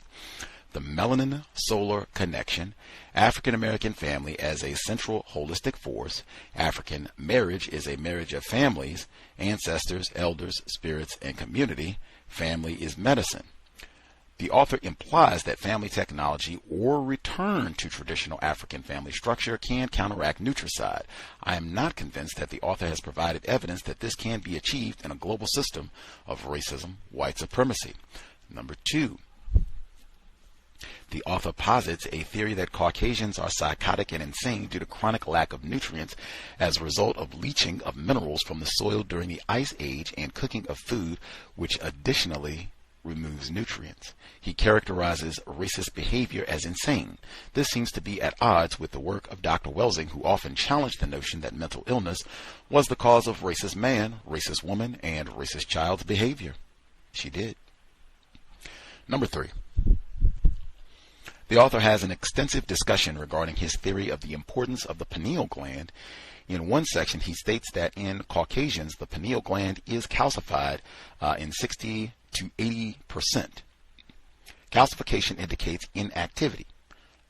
The melanin-solar connection. African American family as a central holistic force. African marriage is a marriage of families, ancestors, elders, spirits, and community. Family is medicine. The author implies that family technology or return to traditional African family structure can counteract Nutricide. I am not convinced that the author has provided evidence that this can be achieved in a global system of racism, white supremacy. Number 2, The author posits a theory that Caucasians are psychotic and insane due to chronic lack of nutrients as a result of leaching of minerals from the soil during the Ice Age and cooking of food, which additionally removes nutrients. He characterizes racist behavior as insane. This seems to be at odds with the work of Dr. Welsing, who often challenged the notion that mental illness was the cause of racist man, racist woman, and racist child's behavior. She did. Number 3. The author has an extensive discussion regarding his theory of the importance of the pineal gland. In one section, he states that in Caucasians, the pineal gland is calcified in 60 to 80%. Calcification indicates inactivity.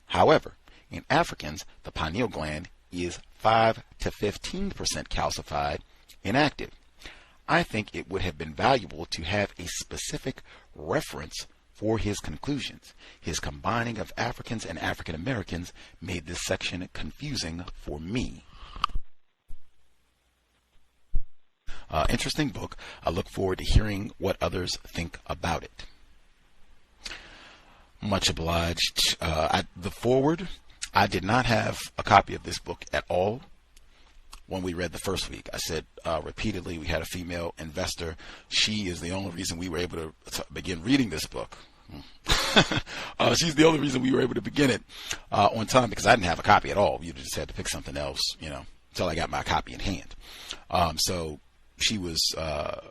However, in Africans, the pineal gland is 5 to 15% calcified, inactive. I think it would have been valuable to have a specific reference for his conclusions. His combining of Africans and African Americans made this section confusing for me. Interesting book. I look forward to hearing what others think about it. Much obliged. The foreword, I did not have a copy of this book at all when we read the first week. I said repeatedly, we had a female investor. She is the only reason we were able to begin reading this book. She's the only reason we were able to begin it on time, because I didn't have a copy at all. You just had to pick something else, until I got my copy in hand. So she was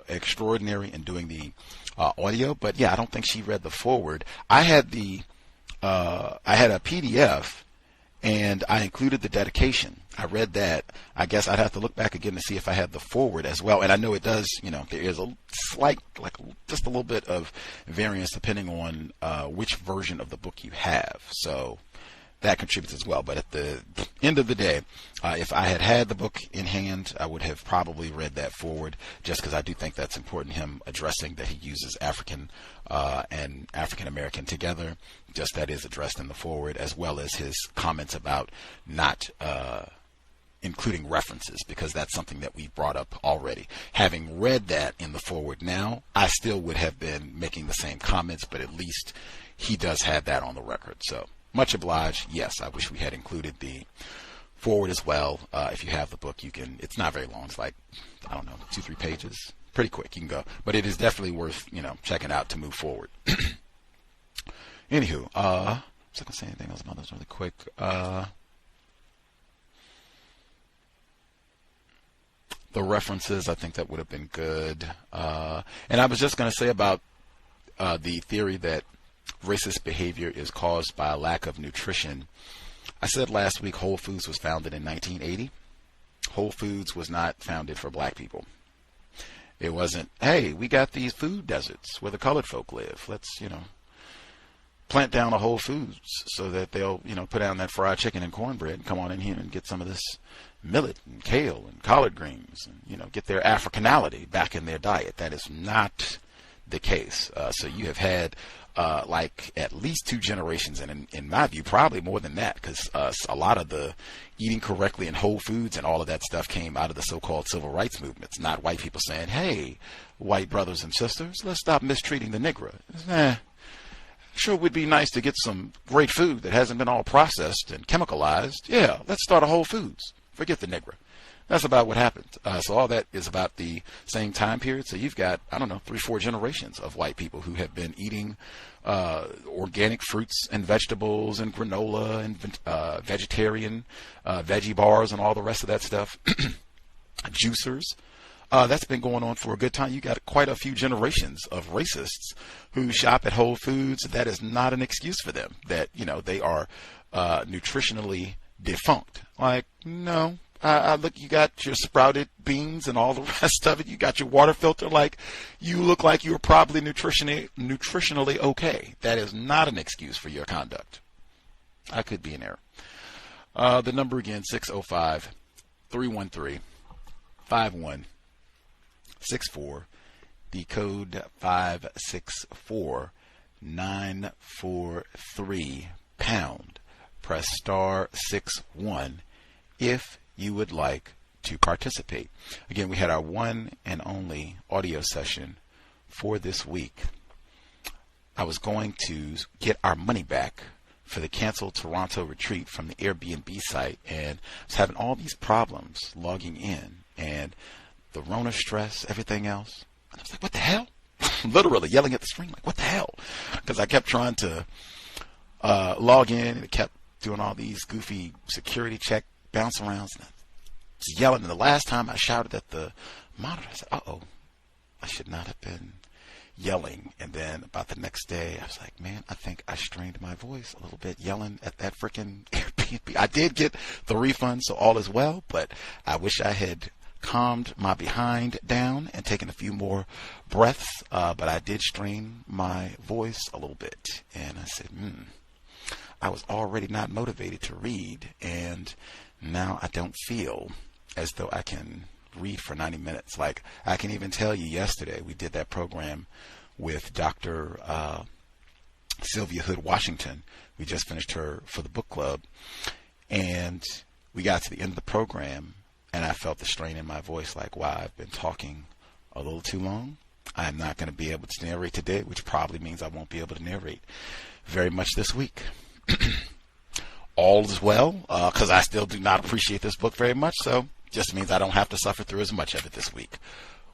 extraordinary in doing the audio, but yeah, I don't think she read the foreword. I had a PDF, and I included the dedication. I read that. I guess I'd have to look back again to see if I had the foreword as well. And I know it does, there is a slight, just a little bit of variance depending on which version of the book you have. So that contributes as well. But at the end of the day, if I had had the book in hand, I would have probably read that forward, just because I do think that's important, him addressing that he uses African and African American together. Just that is addressed in the forward, as well as his comments about not including references, because that's something that we brought up already. Having read that in the forward now, I still would have been making the same comments, but at least he does have that on the record. So much obliged. Yes, I wish we had included the forward as well. If you have the book, you can, it's not very long. It's like, 2-3 pages. Pretty quick. You can go. But it is definitely worth, checking out to move forward. Anywho, I was not going to say anything else about this really quick. The references, I think that would have been good. And I was just going to say about the theory that racist behavior is caused by a lack of nutrition. I said last week Whole Foods was founded in 1980. Whole Foods was not founded for black people. It wasn't, hey, we got these food deserts where the colored folk live. Let's, plant down a Whole Foods so that they'll, put down that fried chicken and cornbread and come on in here and get some of this millet and kale and collard greens and, get their Africanality back in their diet. That is not the case. So you have had at least 2 generations, and in my view, probably more than that, because a lot of the eating correctly in Whole Foods and all of that stuff came out of the so-called civil rights movements, not white people saying, hey, white brothers and sisters, let's stop mistreating the Negro. Sure would be nice to get some great food that hasn't been all processed and chemicalized. Yeah, let's start a Whole Foods. Forget the Negro. That's about what happened. So all that is about the same time period. So you've got, 3-4 generations of white people who have been eating organic fruits and vegetables and granola and vegetarian veggie bars and all the rest of that stuff. Juicers. That's been going on for a good time. You got quite a few generations of racists who shop at Whole Foods. That is not an excuse for them that, they are nutritionally defunct. Like, no. Look, you got your sprouted beans and all the rest of it. You got your water filter. Like, you look like you're probably nutritionally okay. That is not an excuse for your conduct. I could be in error. The number again, 605-313-5164. The code 564943 pound. Press star 61 if you would like to participate. Again, we had our one and only audio session for this week. I was going to get our money back for the canceled Toronto retreat from the Airbnb site, and I was having all these problems logging in, and the Rona stress, everything else. And I was like, what the hell? Literally yelling at the screen, like, what the hell? Because I kept trying to log in, and it kept doing all these goofy security check bounce arounds. And I was yelling, and the last time I shouted at the monitor, I said, uh-oh, I should not have been yelling. And then about the next day, I was like, man, I think I strained my voice a little bit yelling at that freaking Airbnb. I did get the refund, so all is well, but I wish I had calmed my behind down and taken a few more breaths, but I did strain my voice a little bit. And I said, I was already not motivated to read, and now I don't feel as though I can read for 90 minutes. Like, I can even tell you, yesterday we did that program with Dr. Sylvia Hood Washington. We just finished her for the book club, and we got to the end of the program, and I felt the strain in my voice, like, wow, I've been talking a little too long. I'm not going to be able to narrate today, which probably means I won't be able to narrate very much this week. All is well, because I still do not appreciate this book very much, so just means I don't have to suffer through as much of it this week.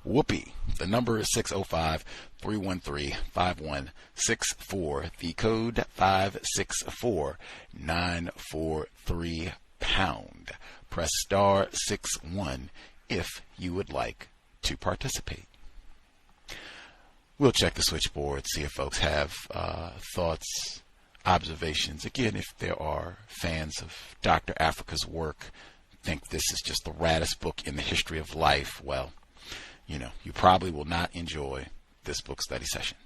Whoopee. The number is 605-313-5164. The code 564943 pound. Press star 61 if you would like to participate. We'll check the switchboard, see if folks have thoughts, observations. Again, if there are fans of Dr. Afrika's work, think this is just the raddest book in the history of life, well, you probably will not enjoy this book study session.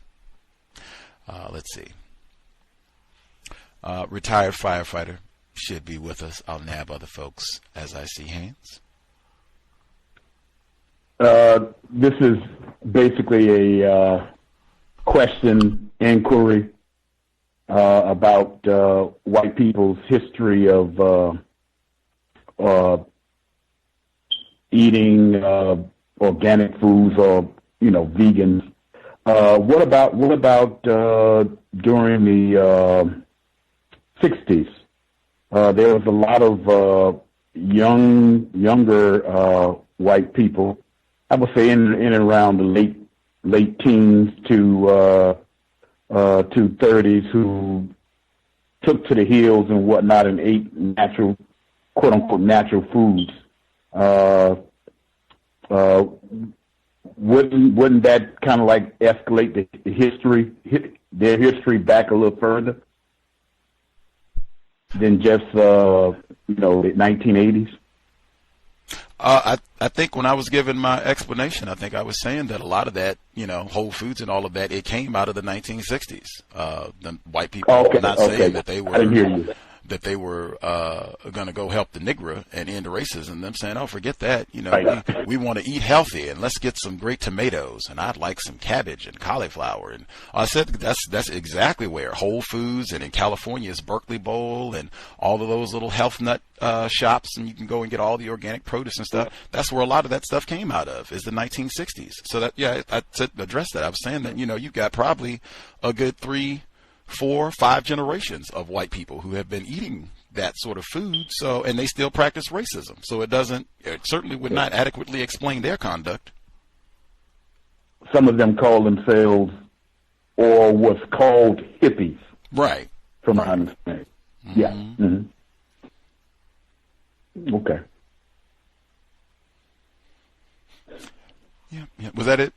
Let's see. Retired firefighter should be with us. I'll nab other folks as I see hands. This is basically a question, inquiry about white people's history of eating organic foods or vegans. What about during the 60s? There was a lot of younger white people, I would say in and around the late teens to 30s, who took to the hills and whatnot and ate natural, quote unquote, natural foods. Wouldn't that kind of like escalate their history back a little further than just the 1980s? I think when I was giving my explanation, I think I was saying that a lot of that, Whole Foods and all of that, it came out of the 1960s. The white people were not saying that they were. I didn't hear you. That they were going to go help the Negro and end racism. Them saying, "Oh, forget that. Right. We want to eat healthy, and let's get some great tomatoes, and I'd like some cabbage and cauliflower." And I said that's exactly where Whole Foods, and in California is Berkeley Bowl and all of those little health nut shops, and you can go and get all the organic produce and stuff. That's where a lot of that stuff came out of, is the 1960s. So that I addressed that. I was saying that you've got probably a good 3, 4, 5 generations of white people who have been eating that sort of food, and they still practice racism. So it certainly would not adequately explain their conduct. Some of them call themselves, or what's called, hippies. Right. From my understanding. Mm-hmm. Yeah. Mm-hmm. Okay. Yeah. Was that it?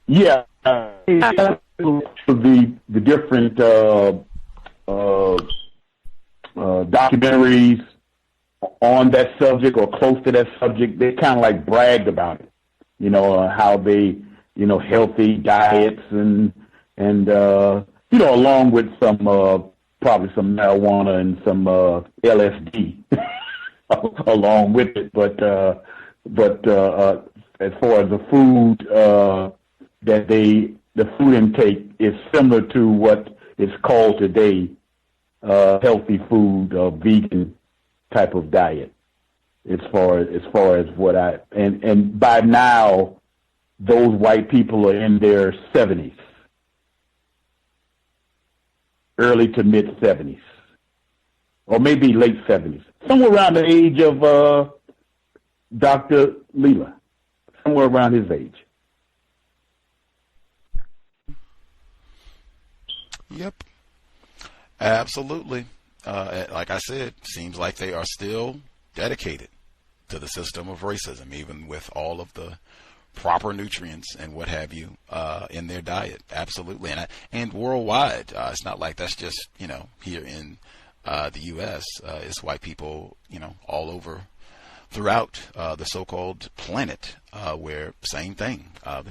Yeah. The different documentaries on that subject or close to that subject, they kind of like bragged about it, how they, healthy diets and along with some probably some marijuana and some LSD along with it, but as far as the food the food intake is similar to what is called today healthy food, vegan type of diet. As far as what and by now, those white people are in their 70s. early to mid 70s, or maybe late 70s, somewhere around the age of Dr. Llaila, somewhere around his age. Yep, absolutely. Like I said, seems like they are still dedicated to the system of racism, even with all of the proper nutrients and what have you in their diet. Absolutely. And worldwide, it's not like that's just, here in the U.S. It's white people, all over throughout the so-called planet where same thing.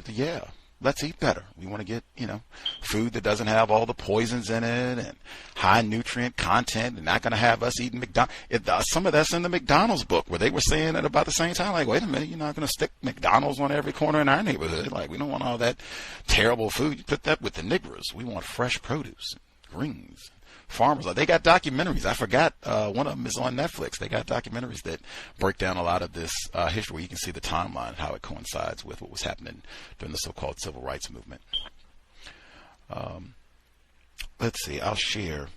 Yeah, let's eat better. We want to get, food that doesn't have all the poisons in it and high nutrient content, and not going to have us eating McDonald's. Some of that's in the McDonald's book where they were saying at about the same time, like, wait a minute, you're not going to stick McDonald's on every corner in our neighborhood. Like, we don't want all that terrible food. You put that with the niggers. We want fresh produce, greens, farmers. They got documentaries. I forgot one of them is on Netflix. They got documentaries that break down a lot of this history where you can see the timeline, how it coincides with what was happening during the so-called civil rights movement. Let's see. I'll share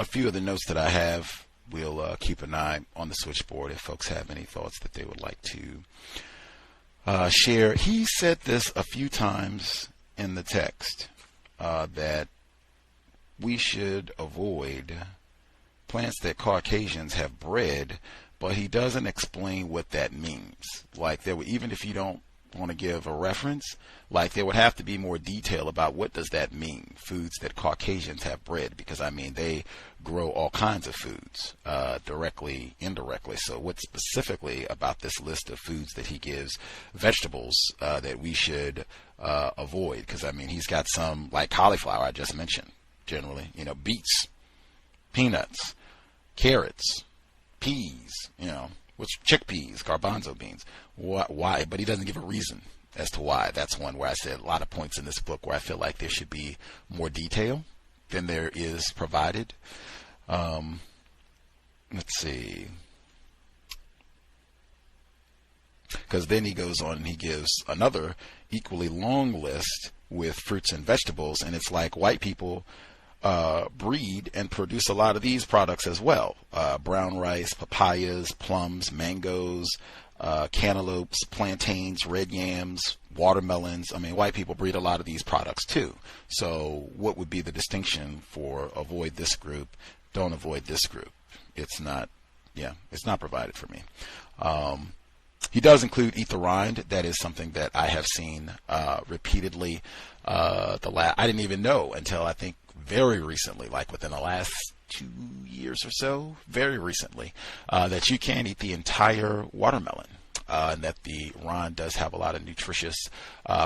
a few of the notes that I have. We'll keep an eye on the switchboard if folks have any thoughts that they would like to share. He said this a few times in the text that we should avoid plants that Caucasians have bred, but he doesn't explain what that means. Like, even if you don't want to give a reference, like, there would have to be more detail about what does that mean, foods that Caucasians have bred, because they grow all kinds of foods, directly, indirectly. So what specifically about this list of foods that he gives, vegetables that we should avoid? Because he's got some, like cauliflower I just mentioned. Generally, beets, peanuts, carrots, peas, which chickpeas, garbanzo beans. Why? But he doesn't give a reason as to why. That's one where I said a lot of points in this book where I feel like there should be more detail than there is provided. Let's see. Because then he goes on and he gives another equally long list with fruits and vegetables, and it's like white people breed and produce a lot of these products as well. Brown rice, papayas, plums, mangoes, cantaloupes, plantains, red yams, watermelons. White people breed a lot of these products too. So what would be the distinction for avoid this group, don't avoid this group? It's not provided for me. He does include eat the rind. That is something that I have seen repeatedly. I didn't even know until I think very recently, like within the last 2 years or so, very recently, that you can eat the entire watermelon, and that the rind does have a lot of nutritious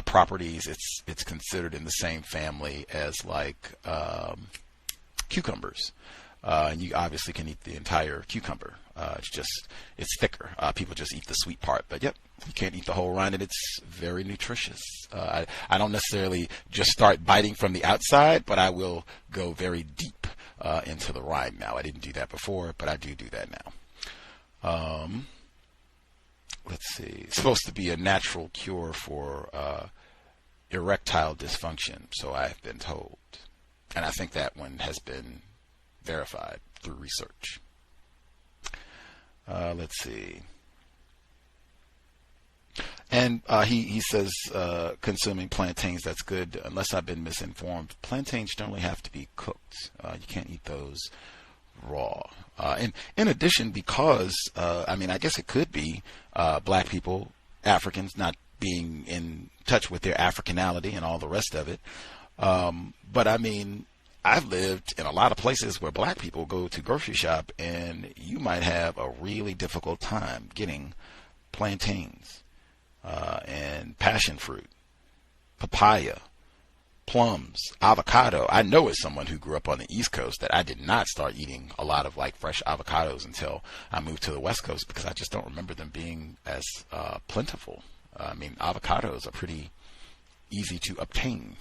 properties. It's considered in the same family as like cucumbers, and you obviously can eat the entire cucumber. It's thicker. People just eat the sweet part, but yep, you can't eat the whole rind, and it's very nutritious. I don't necessarily just start biting from the outside, but I will go very deep into the rind now. I didn't do that before, but I do that now. Let's see. It's supposed to be a natural cure for erectile dysfunction, so I've been told. And I think that one has been verified through research. Let's see. And he says consuming plantains, that's good, unless I've been misinformed. Plantains generally have to be cooked. You can't eat those raw. And in addition, because, I guess it could be black people, Africans, not being in touch with their Africanality and all the rest of it. But I've lived in a lot of places where black people go to grocery shop, and you might have a really difficult time getting plantains and passion fruit, papaya, plums, avocado. I know as someone who grew up on the East Coast that I did not start eating a lot of like fresh avocados until I moved to the West Coast, because I just don't remember them being as plentiful. Avocados are pretty easy to obtain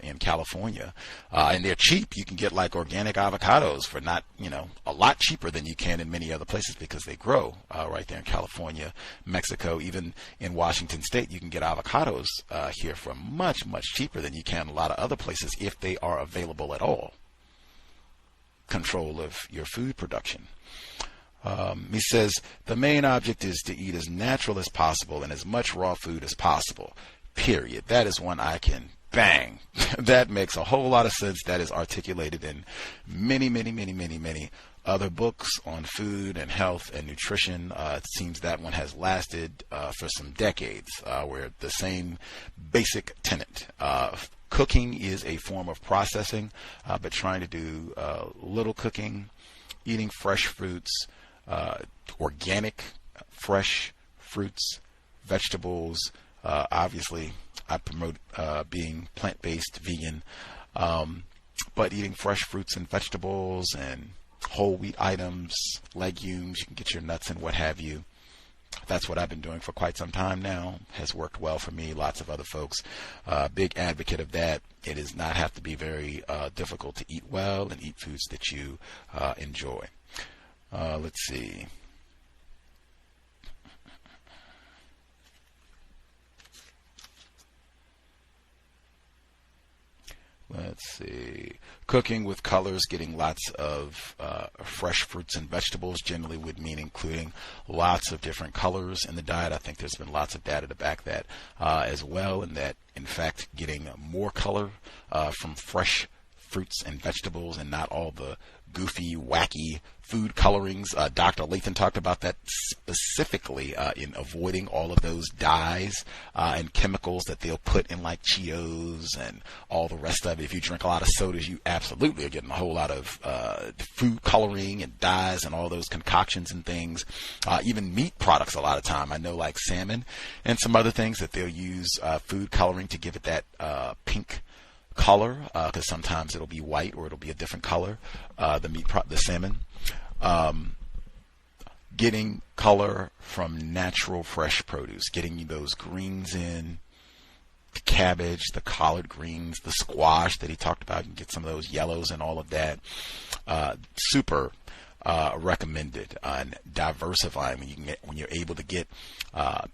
in California, and they're cheap. You can get like organic avocados for not, a lot cheaper than you can in many other places, because they grow right there in California, Mexico, even in Washington State. You can get avocados here for much, much cheaper than you can in a lot of other places if they are available at all. control of your food production. He says, the main object is to eat as natural as possible and as much raw food as possible, period. That is one I can bang. That makes a whole lot of sense. That is articulated in many, many, many, many, many other books on food and health and nutrition. It seems that one has lasted for some decades, where the same basic tenet. Cooking is a form of processing, but trying to do little cooking, eating fresh fruits, organic, fresh fruits, vegetables. Obviously, I promote being plant-based, vegan, but eating fresh fruits and vegetables and whole wheat items, legumes, you can get your nuts and what have you. That's what I've been doing for quite some time now. Has worked well for me, lots of other folks. Big advocate of that. It does not have to be very difficult to eat well and eat foods that you enjoy. Let's see. Cooking with colors, getting lots of fresh fruits and vegetables generally would mean including lots of different colors in the diet. I think there's been lots of data to back that as well, and that, in fact, getting more color from fresh fruits and vegetables and not all the goofy, wacky food colorings. Dr. Lathan talked about that specifically in avoiding all of those dyes and chemicals that they'll put in like Cheetos and all the rest of it. If you drink a lot of sodas, you absolutely are getting a whole lot of food coloring and dyes and all those concoctions and things. Even meat products a lot of time. I know like salmon and some other things that they'll use food coloring to give it that pink color, because sometimes it'll be white or it'll be a different color, the salmon. Getting color from natural fresh produce, getting those greens in, the cabbage, the collard greens, the squash that he talked about. You can get some of those yellows and all of that. Super recommended. And diversifying when you're able to get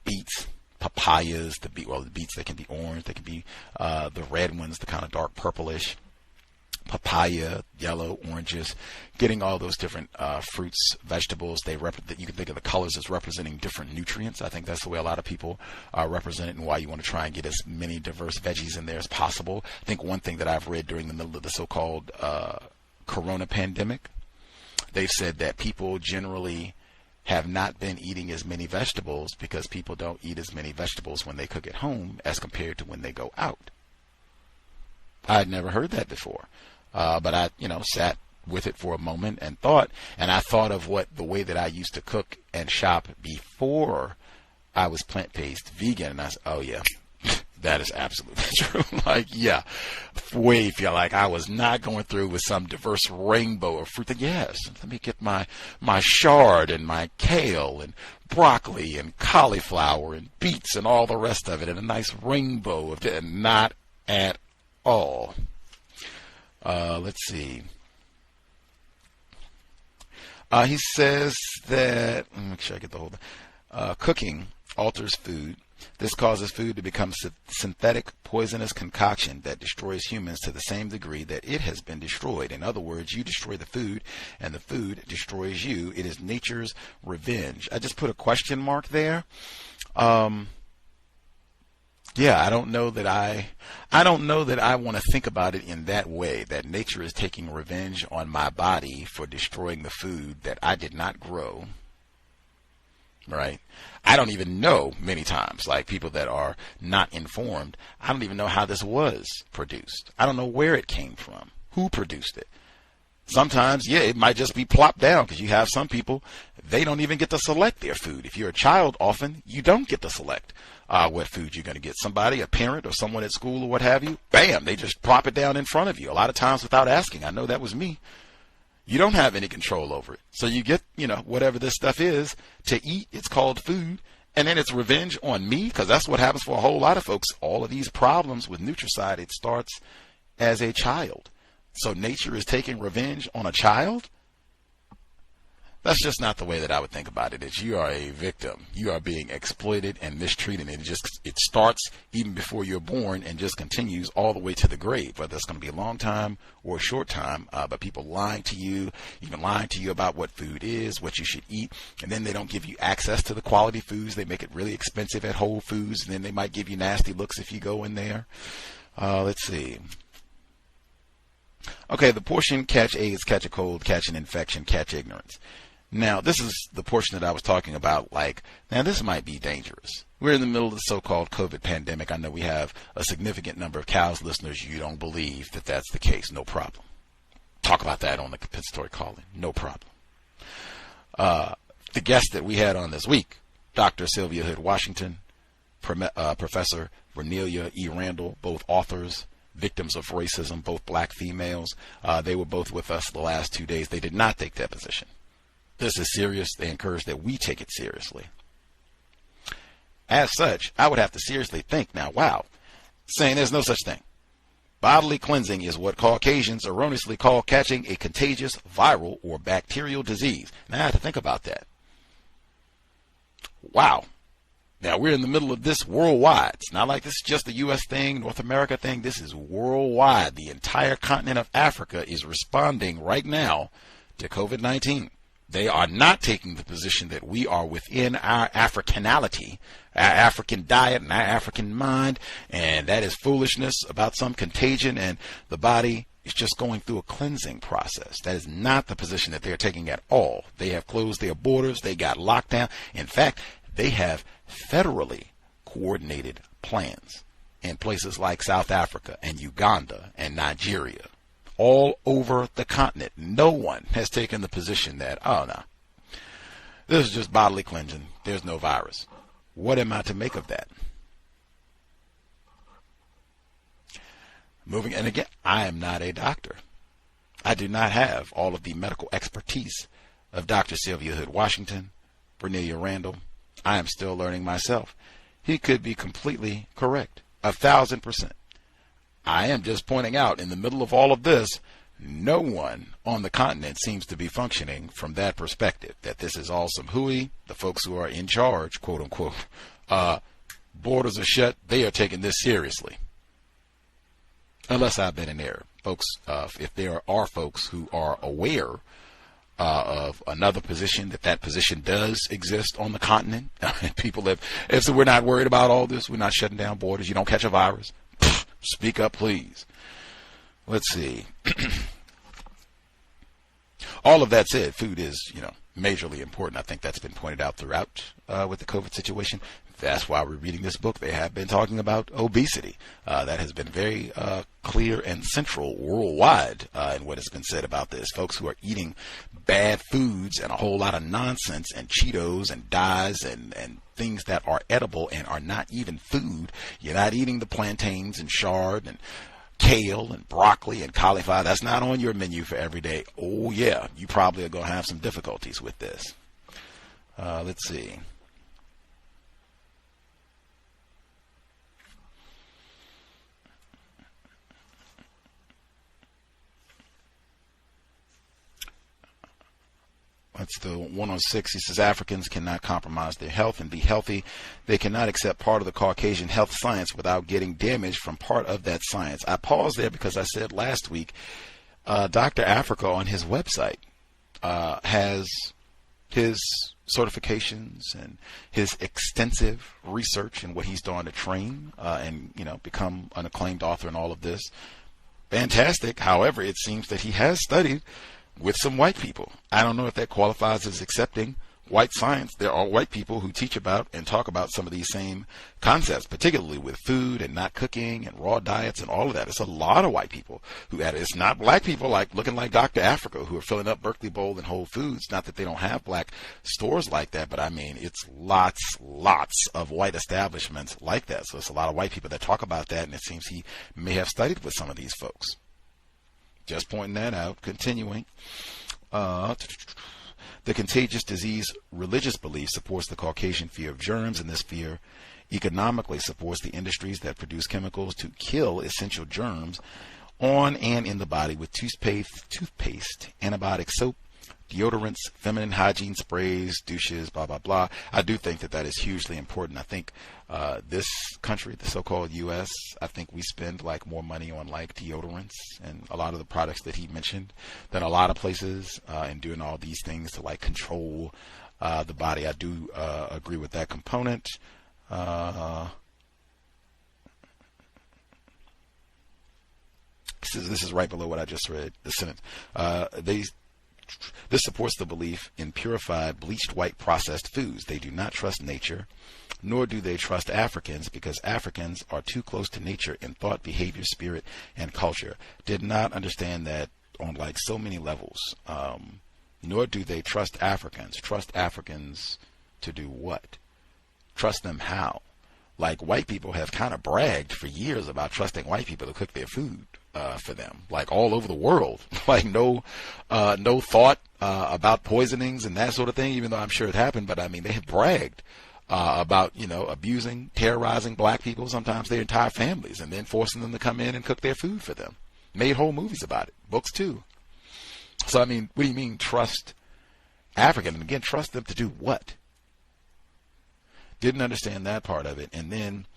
beets, papayas, the beets, they can be orange, they can be the red ones, the kind of dark purplish, papaya, yellow, oranges, getting all those different fruits, vegetables. You can think of the colors as representing different nutrients. I think that's the way a lot of people represent it, and why you want to try and get as many diverse veggies in there as possible. I think one thing that I've read during the middle of the so-called corona pandemic, they've said that people generally have not been eating as many vegetables because people don't eat as many vegetables when they cook at home as compared to when they go out. I had never heard that before. But I, sat with it for a moment and thought of the way that I used to cook and shop before I was plant-based vegan. And I said, oh yeah, that is absolutely true. Feel like I was not going through with some diverse rainbow of fruit. Yes, let me get my chard and my kale and broccoli and cauliflower and beets and all the rest of it, and a nice rainbow of it. Not at all. Let's see. He says that, let me make sure I get the whole thing. Cooking alters food. This causes food to become synthetic, poisonous concoction that destroys humans to the same degree that it has been destroyed. In other words, you destroy the food and the food destroys you. It is nature's revenge. I just put a question mark there. Yeah, I don't know that I want to think about it in that way, that nature is taking revenge on my body for destroying the food that I did not grow. Right? I don't even know many times, like people that are not informed, I don't even know how this was produced. I don't know where it came from, who produced it. Sometimes, it might just be plopped down, because you have some people, they don't even get to select their food. If you're a child, often you don't get to select what food you're going to get. Somebody, a parent or someone at school or what have you, bam, they just plop it down in front of you, a lot of times without asking. I know that was me. You don't have any control over it. So you get, whatever this stuff is to eat. It's called food. And then it's revenge on me, because that's what happens for a whole lot of folks. All of these problems with Nutricide, it starts as a child. So nature is taking revenge on a child? That's just not the way that I would think about it. It's you are a victim. You are being exploited and mistreated. And it starts even before you're born and just continues all the way to the grave, whether it's going to be a long time or a short time. But people lying to you, even lying to you about what food is, what you should eat. And then they don't give you access to the quality foods. They make it really expensive at Whole Foods. And then they might give you nasty looks if you go in there. Let's see. Okay, the portion catch AIDS, catch a cold, catch an infection, catch ignorance. Now, this is the portion that I was talking about, like, now this might be dangerous. We're in the middle of the so-called COVID pandemic. I know we have a significant number of cows listeners. You don't believe that that's the case. No problem. Talk about that on the compensatory calling. No problem. The guest that we had on this week, Dr. Sylvia Hood Washington, Professor Llaila E. Randall, both authors, victims of racism, both black females. They were both with us the last 2 days. They did not take that position. This is serious. They encourage that we take it seriously. As such, I would have to seriously think now, wow, saying there's no such thing. Bodily cleansing is what Caucasians erroneously call catching a contagious viral or bacterial disease. Now I have to think about that. Wow. Now we're in the middle of this worldwide. It's not like this is just a U.S. thing, North America thing. This is worldwide. The entire continent of Africa is responding right now to COVID-19. They are not taking the position that we are within our Africanality, our African diet and our African mind, and that is foolishness about some contagion, and the body is just going through a cleansing process. That is not the position that they're taking at all. They have closed their borders. They got locked down. In fact, they have federally coordinated plans in places like South Africa and Uganda and Nigeria. All over the continent, no one has taken the position that, oh no, this is just bodily cleansing. There's no virus. What am I to make of that? Moving, and again, I am not a doctor. I do not have all of the medical expertise of Dr. Sylvia Hood Washington, Llaila Randall. I am still learning myself. He could be completely correct, 1,000%. I am just pointing out, in the middle of all of this, no one on the continent seems to be functioning from that perspective, that this is all some hooey. The folks who are in charge, quote unquote, borders are shut. They are taking this seriously. Unless I've been in error. Folks, if there are folks who are aware of another position, that position does exist on the continent, people have, so we're not worried about all this. We're not shutting down borders. You don't catch a virus. Speak up, please. Let's see. All of that said, food is, majorly important. I think that's been pointed out throughout with the COVID situation. That's why we're reading this book. They have been talking about obesity. That has been very clear and central worldwide in what has been said about this. Folks who are eating bad foods and a whole lot of nonsense and Cheetos and dyes and things that are edible and are not even food. You're not eating the plantains and chard and kale and broccoli and cauliflower. That's not on your menu for every day. Oh yeah, you probably are going to have some difficulties with this. Let's see. That's the 106. He says Africans cannot compromise their health and be healthy. They cannot accept part of the Caucasian health science without getting damaged from part of that science. I paused there because I said last week, Dr. Afrika on his website has his certifications and his extensive research and what he's done to train and become an acclaimed author and all of this. Fantastic. However, it seems that he has studied with some white people. I don't know if that qualifies as accepting white science. There are white people who teach about and talk about some of these same concepts, particularly with food and not cooking and raw diets and all of that. It's a lot of white people who add it. It's not black people like looking like Dr. Afrika who are filling up Berkeley Bowl and Whole Foods. Not that they don't have black stores like that, but I mean, it's lots of white establishments like that. So it's a lot of white people that talk about that, and it seems he may have studied with some of these folks. Just pointing that out. Continuing. The contagious disease religious belief supports the Caucasian fear of germs, and this fear economically supports the industries that produce chemicals to kill essential germs on and in the body with toothpaste, antibiotic soap, deodorants, feminine hygiene sprays, douches, blah, blah, blah. I do think that that is hugely important. I think this country, the so-called U.S., I think we spend like more money on like deodorants and a lot of the products that he mentioned than a lot of places, and doing all these things to like control the body. I do agree with that component. This is right below what I just read, the sentence. This supports the belief in purified, bleached white processed foods. They do not trust nature, nor do they trust Africans, because Africans are too close to nature in thought, behavior, spirit, and culture. Did not understand that on like so many levels. Nor do they trust Africans. Trust Africans to do what? Trust them how? Like, white people have kind of bragged for years about trusting white people to cook their food for them, like all over the world. Like no thought about poisonings and that sort of thing, even though I'm sure it happened. But I mean, they have bragged about, abusing, terrorizing black people, sometimes their entire families, and then forcing them to come in and cook their food for them. Made whole movies about it, books too. So I mean, what do you mean trust African? And again, trust them to do what? Didn't understand that part of it. And then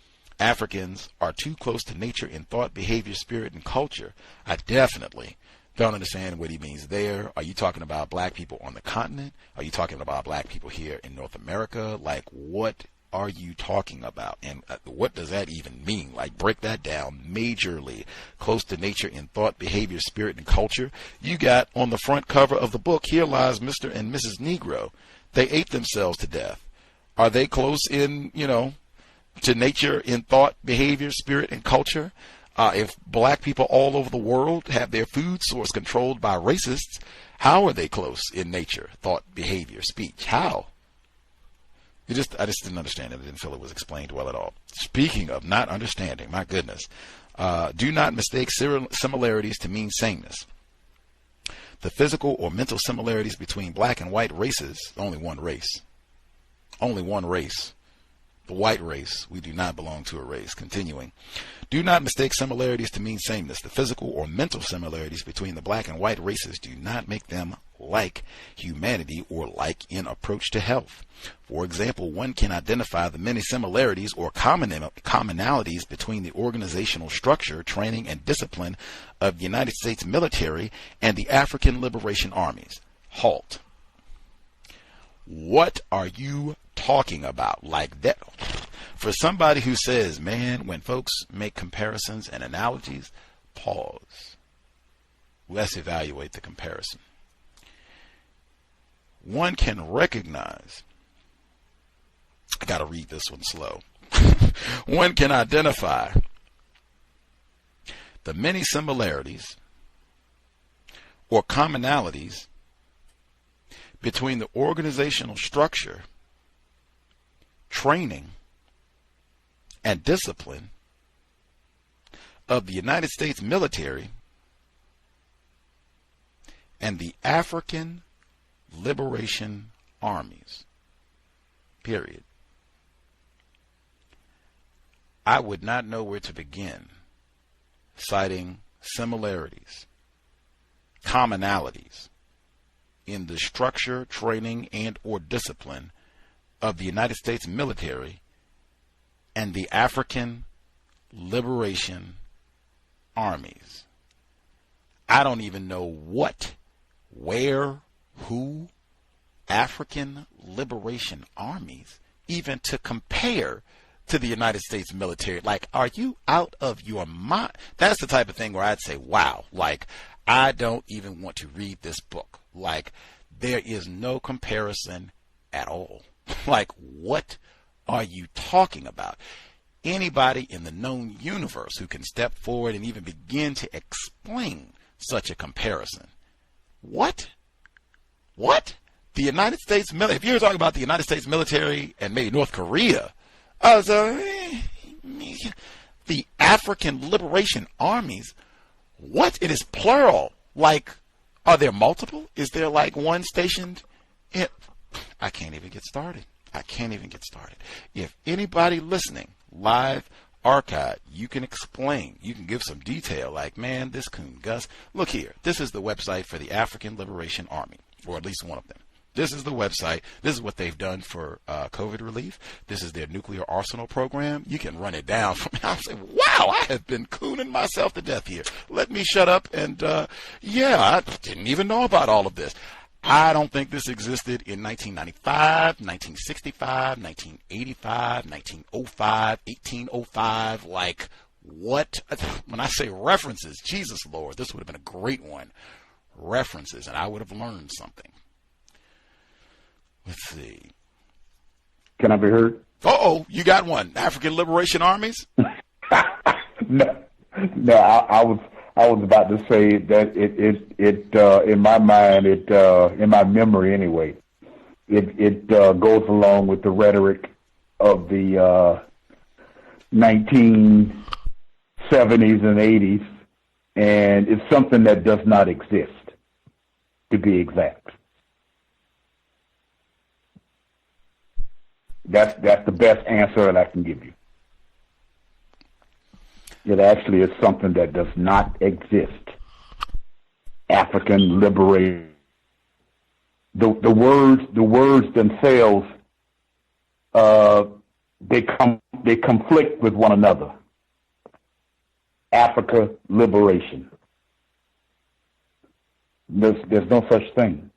Africans are too close to nature in thought, behavior, spirit, and culture. I definitely don't understand what he means there. Are you talking about black people on the continent? Are you talking about black people here in North America? Like, what are you talking about? And what does that even mean? Like, break that down majorly. Close to nature in thought, behavior, spirit, and culture. You got on the front cover of the book, here lies Mr. and Mrs. Negro. They ate themselves to death. Are they close in, to nature in thought, behavior, spirit, and culture? If black people all over the world have their food source controlled by racists, how are they close in nature, thought, behavior, speech? How? I just didn't understand it. I didn't feel it was explained well at all. Speaking of not understanding, my goodness, do not mistake similarities to mean sameness. The physical or mental similarities between black and white races, only one race. Only one race. The white race. We do not belong to a race. Continuing. Do not mistake similarities to mean sameness. The physical or mental similarities between the black and white races do not make them like humanity or like in approach to health. For example, one can identify the many similarities or commonalities between the organizational structure, training, and discipline of the United States military and the African Liberation Armies. Halt. What are you talking about? Like that? For somebody who says, man, when folks make comparisons and analogies, pause. Let's evaluate the comparison. One can recognize, I got to read this one slow. One can identify the many similarities or commonalities between the organizational structure, training, and discipline of the United States military and the African Liberation Armies. Period. I would not know where to begin citing similarities, commonalities in the structure, training, and or discipline of the United States military and the African Liberation Armies. I don't even know what, where, who, African Liberation Armies, even to compare to the United States military. Like, are you out of your mind? That's the type of thing where I'd say, wow, like, I don't even want to read this book. Like, there is no comparison at all. Like, what are you talking about? Anybody in the known universe who can step forward and even begin to explain such a comparison. What? What? The United States military. If you're talking about the United States military and maybe North Korea, the African Liberation Armies, what? It is plural. Like, are there multiple? Is there like one stationed in? I can't even get started. I can't even get started. If anybody listening, live, archive, you can explain, you can give some detail, like, man, this coon Gus, look here, this is the website for the African Liberation Army. or at least one of them. This is the website. This is what they've done for COVID relief. This is their nuclear arsenal program. You can run it down from now and say, wow, I have been cooning myself to death here. Let me shut up. And yeah, I didn't even know about all of this. I don't think this existed in 1995, 1965, 1985, 1905, 1805. Like, what? When I say references, Jesus Lord, this would have been a great one. References, and I would have learned something. Let's see. Can I be heard? Uh-oh, you got one. African Liberation Armies? No, I was about to say that it in my mind, in my memory anyway, it goes along with the rhetoric of the 1970s and 80s, and it's something that does not exist, to be exact. That's the best answer that I can give you. It actually is something that does not exist. African liberation. The words themselves, they conflict with one another. Africa liberation. There's no such thing.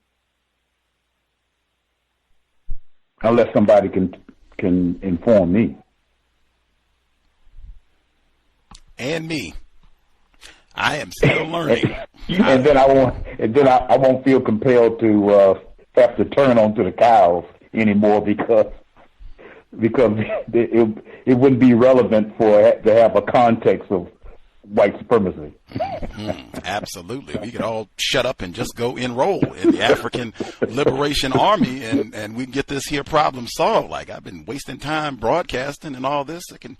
Unless somebody can inform me. And me. I am still learning. And then I won't feel compelled to have to turn onto the cows anymore because it wouldn't be relevant to have a context of white supremacy. Absolutely. We could all shut up and just go enroll in the African Liberation Army and we can get this here problem solved. Like, I've been wasting time broadcasting and all this. I can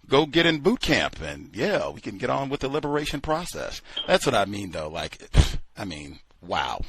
go get in boot camp and yeah, we can get on with the liberation process. That's what I mean though. Like, I mean, wow.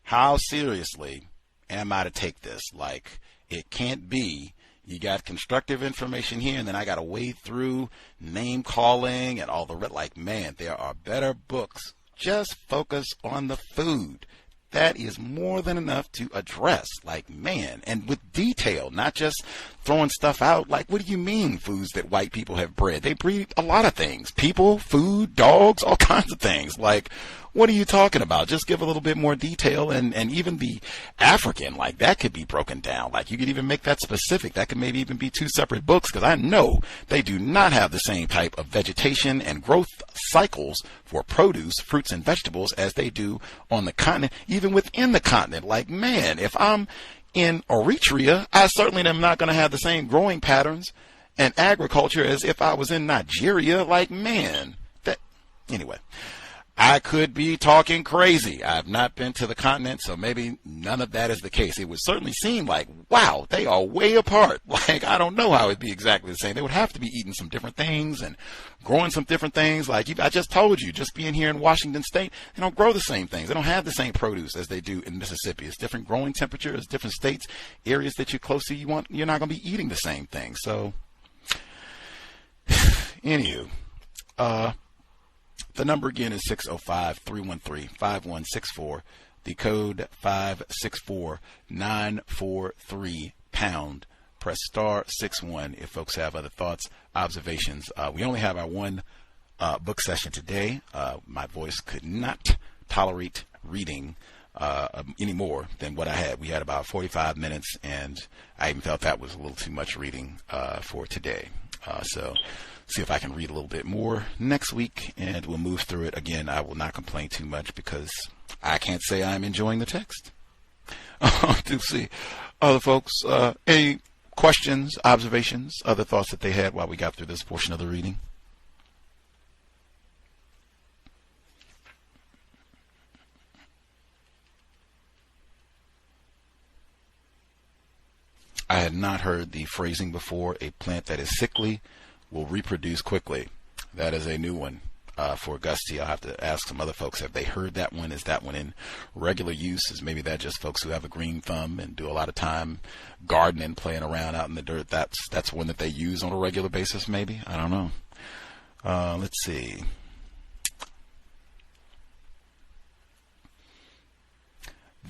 How seriously am I to take this? Like, it can't be. You got constructive information here, and then I got to wade through name calling and all the like. Man, there are better books. Just focus on the food. That is more than enough to address. Like, man, and with detail, not just throwing stuff out. Like, what do you mean foods that white people have bred? They breed a lot of things. People, food, dogs, all kinds of things. Like, what are you talking about? Just give a little bit more detail, and even the African, like, that could be broken down. Like, you could even make that specific. That could maybe even be 2 separate books, because I know they do not have the same type of vegetation and growth cycles for produce, fruits, and vegetables as they do on the continent, even within the continent. Like, man, if I'm in Eritrea, I certainly am not going to have the same growing patterns and agriculture as if I was in Nigeria. Like, man, that, anyway. I could be talking crazy. I've not been to the continent, so maybe none of that is the case. It would certainly seem like, wow, they are way apart. Like, I don't know how it'd be exactly the same. They would have to be eating some different things and growing some different things. Like, I just told you, just being here in Washington State, they don't grow the same things. They don't have the same produce as they do in Mississippi. It's different growing temperatures, different states, areas that you're close to. You're not going to be eating the same thing. So, anywho, the number again is 605-313-5164. The code 564-943#. Press *61 if folks have other thoughts, observations. We only have our one book session today. My voice could not tolerate reading any more than what I had. We had about 45 minutes, and I even felt that was a little too much reading for today. So see if I can read a little bit more next week, and we'll move through it. Again, I will not complain too much because I can't say I'm enjoying the text. To see other folks, any questions, observations, other thoughts that they had while we got through this portion of the reading? I had not heard the phrasing before. A plant that is sickly will reproduce quickly. That is a new one for Gusty. I'll have to ask some other folks, have they heard that one? Is that one in regular use? Is maybe that just folks who have a green thumb and do a lot of time gardening, playing around out in the dirt? That's one that they use on a regular basis, maybe? I don't know. Let's see.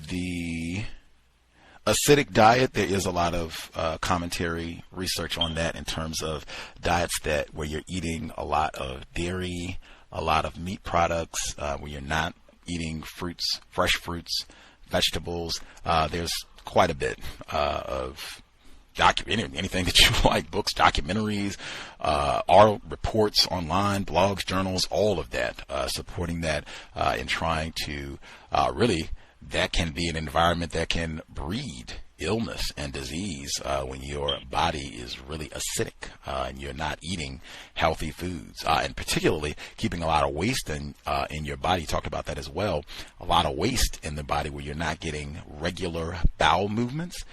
the acidic diet, there is a lot of commentary research on that in terms of diets where you're eating a lot of dairy, a lot of meat products, where you're not eating fruits, fresh fruits, vegetables. There's quite a bit of anything that you like, books, documentaries, reports online, blogs, journals, all of that, supporting that, and trying to really, that can be an environment that can breed illness and disease when your body is really acidic and you're not eating healthy foods, and particularly keeping a lot of waste in your body. You talked about that as well. A lot of waste in the body where you're not getting regular bowel movements.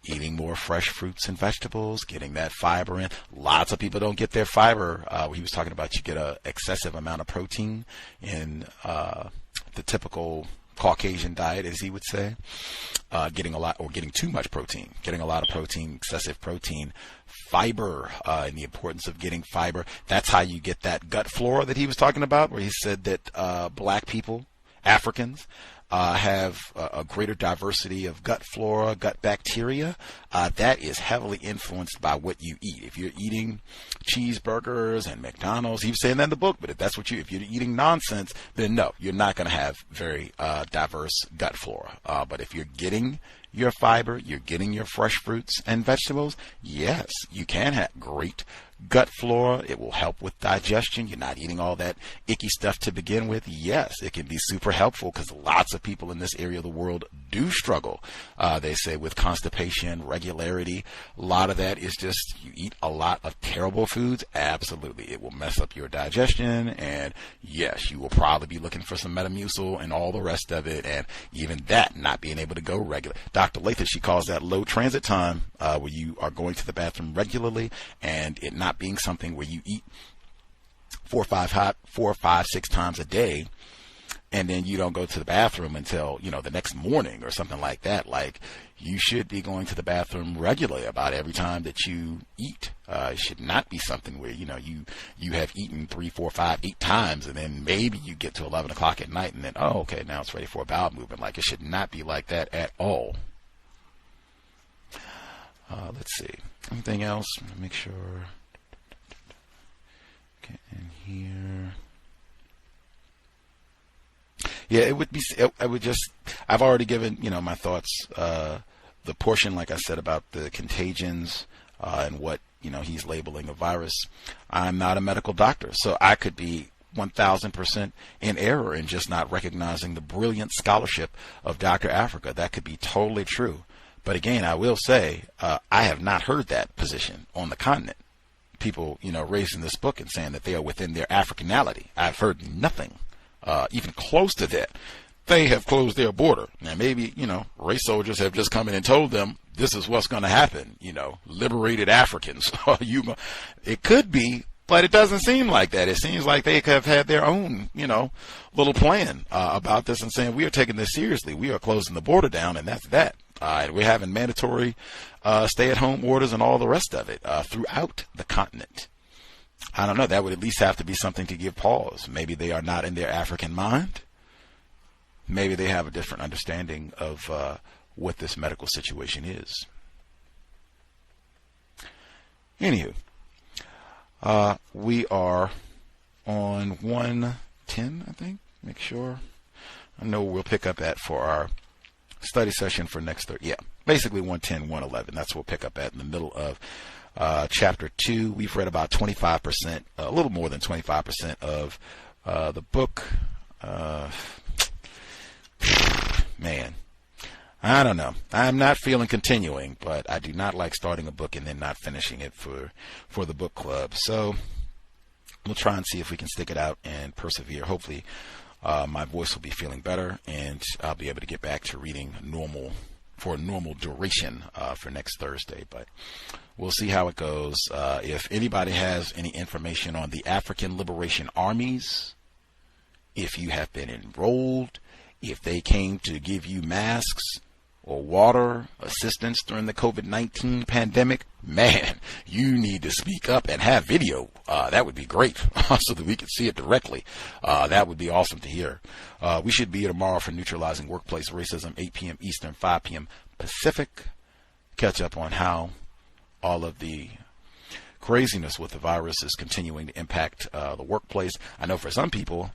Eating more fresh fruits and vegetables, getting that fiber in. Lots of people don't get their fiber. He was talking about you get an excessive amount of protein in the typical Caucasian diet, as he would say. Getting too much protein, getting a lot of protein, excessive protein, fiber, and the importance of getting fiber. That's how you get that gut flora that he was talking about, where he said that black people, Africans, have a greater diversity of gut flora, gut bacteria. That is heavily influenced by what you eat. If you're eating cheeseburgers and McDonald's, he was saying that in the book, but if you're eating nonsense, then no, you're not going to have very diverse gut flora. But if you're getting your fiber, you're getting your fresh fruits and vegetables, yes, you can have great gut flora. It will help with digestion. You're not eating all that icky stuff to begin with. Yes, it can be super helpful because lots of people in this area of the world do struggle. They say with constipation, regularity. A lot of that is just you eat a lot of terrible foods. Absolutely. It will mess up your digestion. And yes, you will probably be looking for some Metamucil and all the rest of it. And even that not being able to go regular. Dr. Latha, she calls that low transit time, where you are going to the bathroom regularly and it not being something where you eat 4, 5, 6 times a day and then you don't go to the bathroom until, the next morning or something like that. Like, you should be going to the bathroom regularly about every time that you eat. It should not be something where, you have eaten 3, 4, 5, 8 times and then maybe you get to 11 o'clock at night and then, oh, okay, now it's ready for a bowel movement. Like, it should not be like that at all. Let's see. Anything else? Make sure. Okay, in here. Yeah, I've already given, my thoughts, the portion, like I said, about the contagions, and what, he's labeling a virus. I'm not a medical doctor, so I could be 1,000% in error in just not recognizing the brilliant scholarship of Dr. Afrika. That could be totally true. But again, I will say, I have not heard that position on the continent. People, raising this book and saying that they are within their Africanality. I've heard nothing, even close to that. They have closed their border. Now, maybe, race soldiers have just come in and told them this is what's going to happen, liberated Africans. It could be, but it doesn't seem like that. It seems like they have had their own, little plan about this and saying we are taking this seriously. We are closing the border down, and that's that. We're having mandatory stay-at-home orders and all the rest of it throughout the continent. I don't know. That would at least have to be something to give pause. Maybe they are not in their African mind. Maybe they have a different understanding of what this medical situation is. Anywho, we are on 110, I think. Make sure. I know we'll pick up at for our study session for next Thursday. Yeah, basically 110, 111. That's what we'll pick up at in the middle of chapter 2. We've read about 25%, a little more than 25% of the book. Man, I don't know. I'm not feeling continuing, but I do not like starting a book and then not finishing it for the book club. So we'll try and see if we can stick it out and persevere. Hopefully my voice will be feeling better and I'll be able to get back to reading for a normal duration for next Thursday. But we'll see how it goes. If anybody has any information on the African Liberation Armies, if you have been enrolled, if they came to give you masks, or water assistance during the COVID-19 pandemic, man, you need to speak up and have video. That would be great so that we can see it directly. That would be awesome to hear. We should be here tomorrow for Neutralizing Workplace Racism, 8 p.m. Eastern, 5 p.m. Pacific. Catch up on how all of the craziness with the virus is continuing to impact the workplace. I know for some people,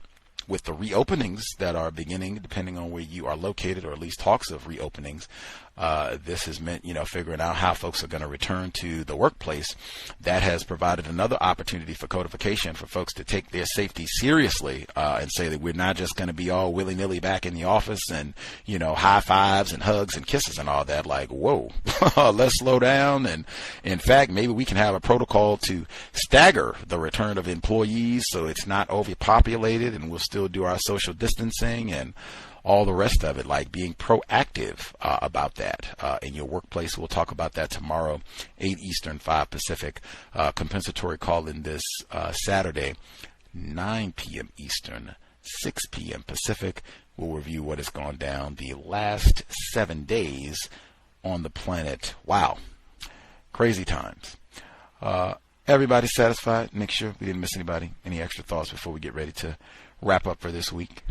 with the reopenings that are beginning, depending on where you are located, or at least talks of reopenings, this has meant, figuring out how folks are going to return to the workplace. That has provided another opportunity for codification for folks to take their safety seriously and say that we're not just going to be all willy-nilly back in the office and, high fives and hugs and kisses and all that. Like, whoa, let's slow down. And in fact, maybe we can have a protocol to stagger the return of employees so it's not overpopulated, and we'll still do our social distancing and all the rest of it, like being proactive about that in your workplace. We'll talk about that tomorrow, 8 Eastern, 5 Pacific. Compensatory call-in this Saturday, 9 p.m. Eastern, 6 p.m. Pacific. We'll review what has gone down the last 7 days on the planet. Wow. Crazy times. Everybody satisfied? Make sure we didn't miss anybody. Any extra thoughts before we get ready to wrap up for this week?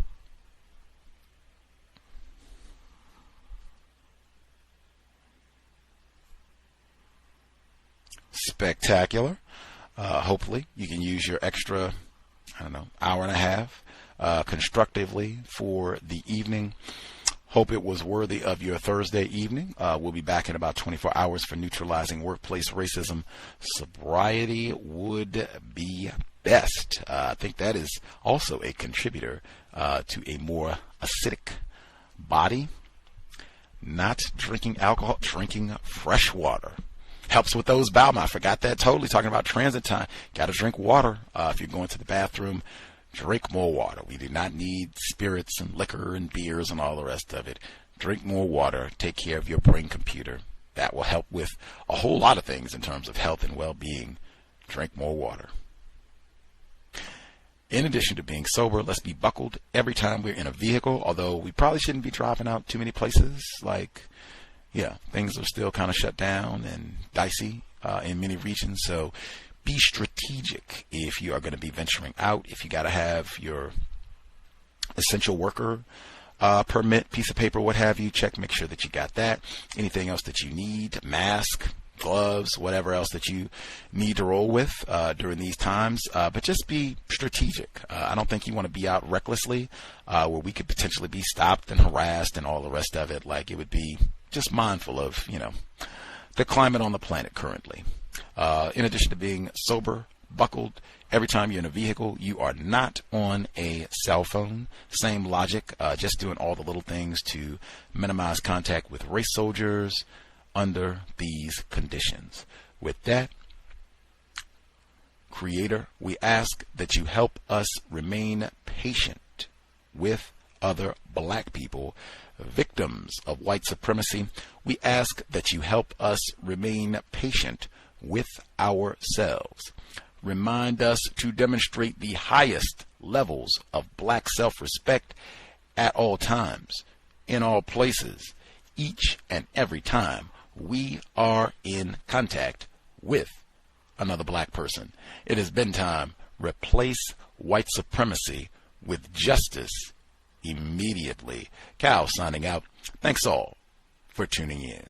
Spectacular. Hopefully you can use your extra, hour and a half constructively for the evening. Hope it was worthy of your Thursday evening. We'll be back in about 24 hours for Neutralizing Workplace Racism. Sobriety would be best. I think that is also a contributor to a more acidic body. Not drinking alcohol, drinking fresh water. Helps with those bowel movements. I forgot that totally. Talking about transit time. Got to drink water. If you're going to the bathroom, drink more water. We do not need spirits and liquor and beers and all the rest of it. Drink more water. Take care of your brain computer. That will help with a whole lot of things in terms of health and well-being. Drink more water. In addition to being sober, let's be buckled every time we're in a vehicle, although we probably shouldn't be driving out too many places. Things are still kind of shut down and dicey in many regions. So be strategic if you are going to be venturing out. If you got to have your essential worker permit, piece of paper, what have you, make sure that you got that. Anything else that you need, mask, gloves, whatever else that you need to roll with during these times. But just be strategic. I don't think you want to be out recklessly where we could potentially be stopped and harassed and all the rest of it. Like, it would be just mindful of, the climate on the planet currently. In addition to being sober, buckled, every time you're in a vehicle, you are not on a cell phone. Same logic, just doing all the little things to minimize contact with race soldiers under these conditions. With that, Creator, we ask that you help us remain patient with other Black people, victims of white supremacy. We ask that you help us remain patient with ourselves. Remind us to demonstrate the highest levels of Black self-respect at all times, in all places, each and every time we are in contact with another Black person. It has been time. Replace white supremacy with justice immediately. Cal signing out. Thanks all for tuning in.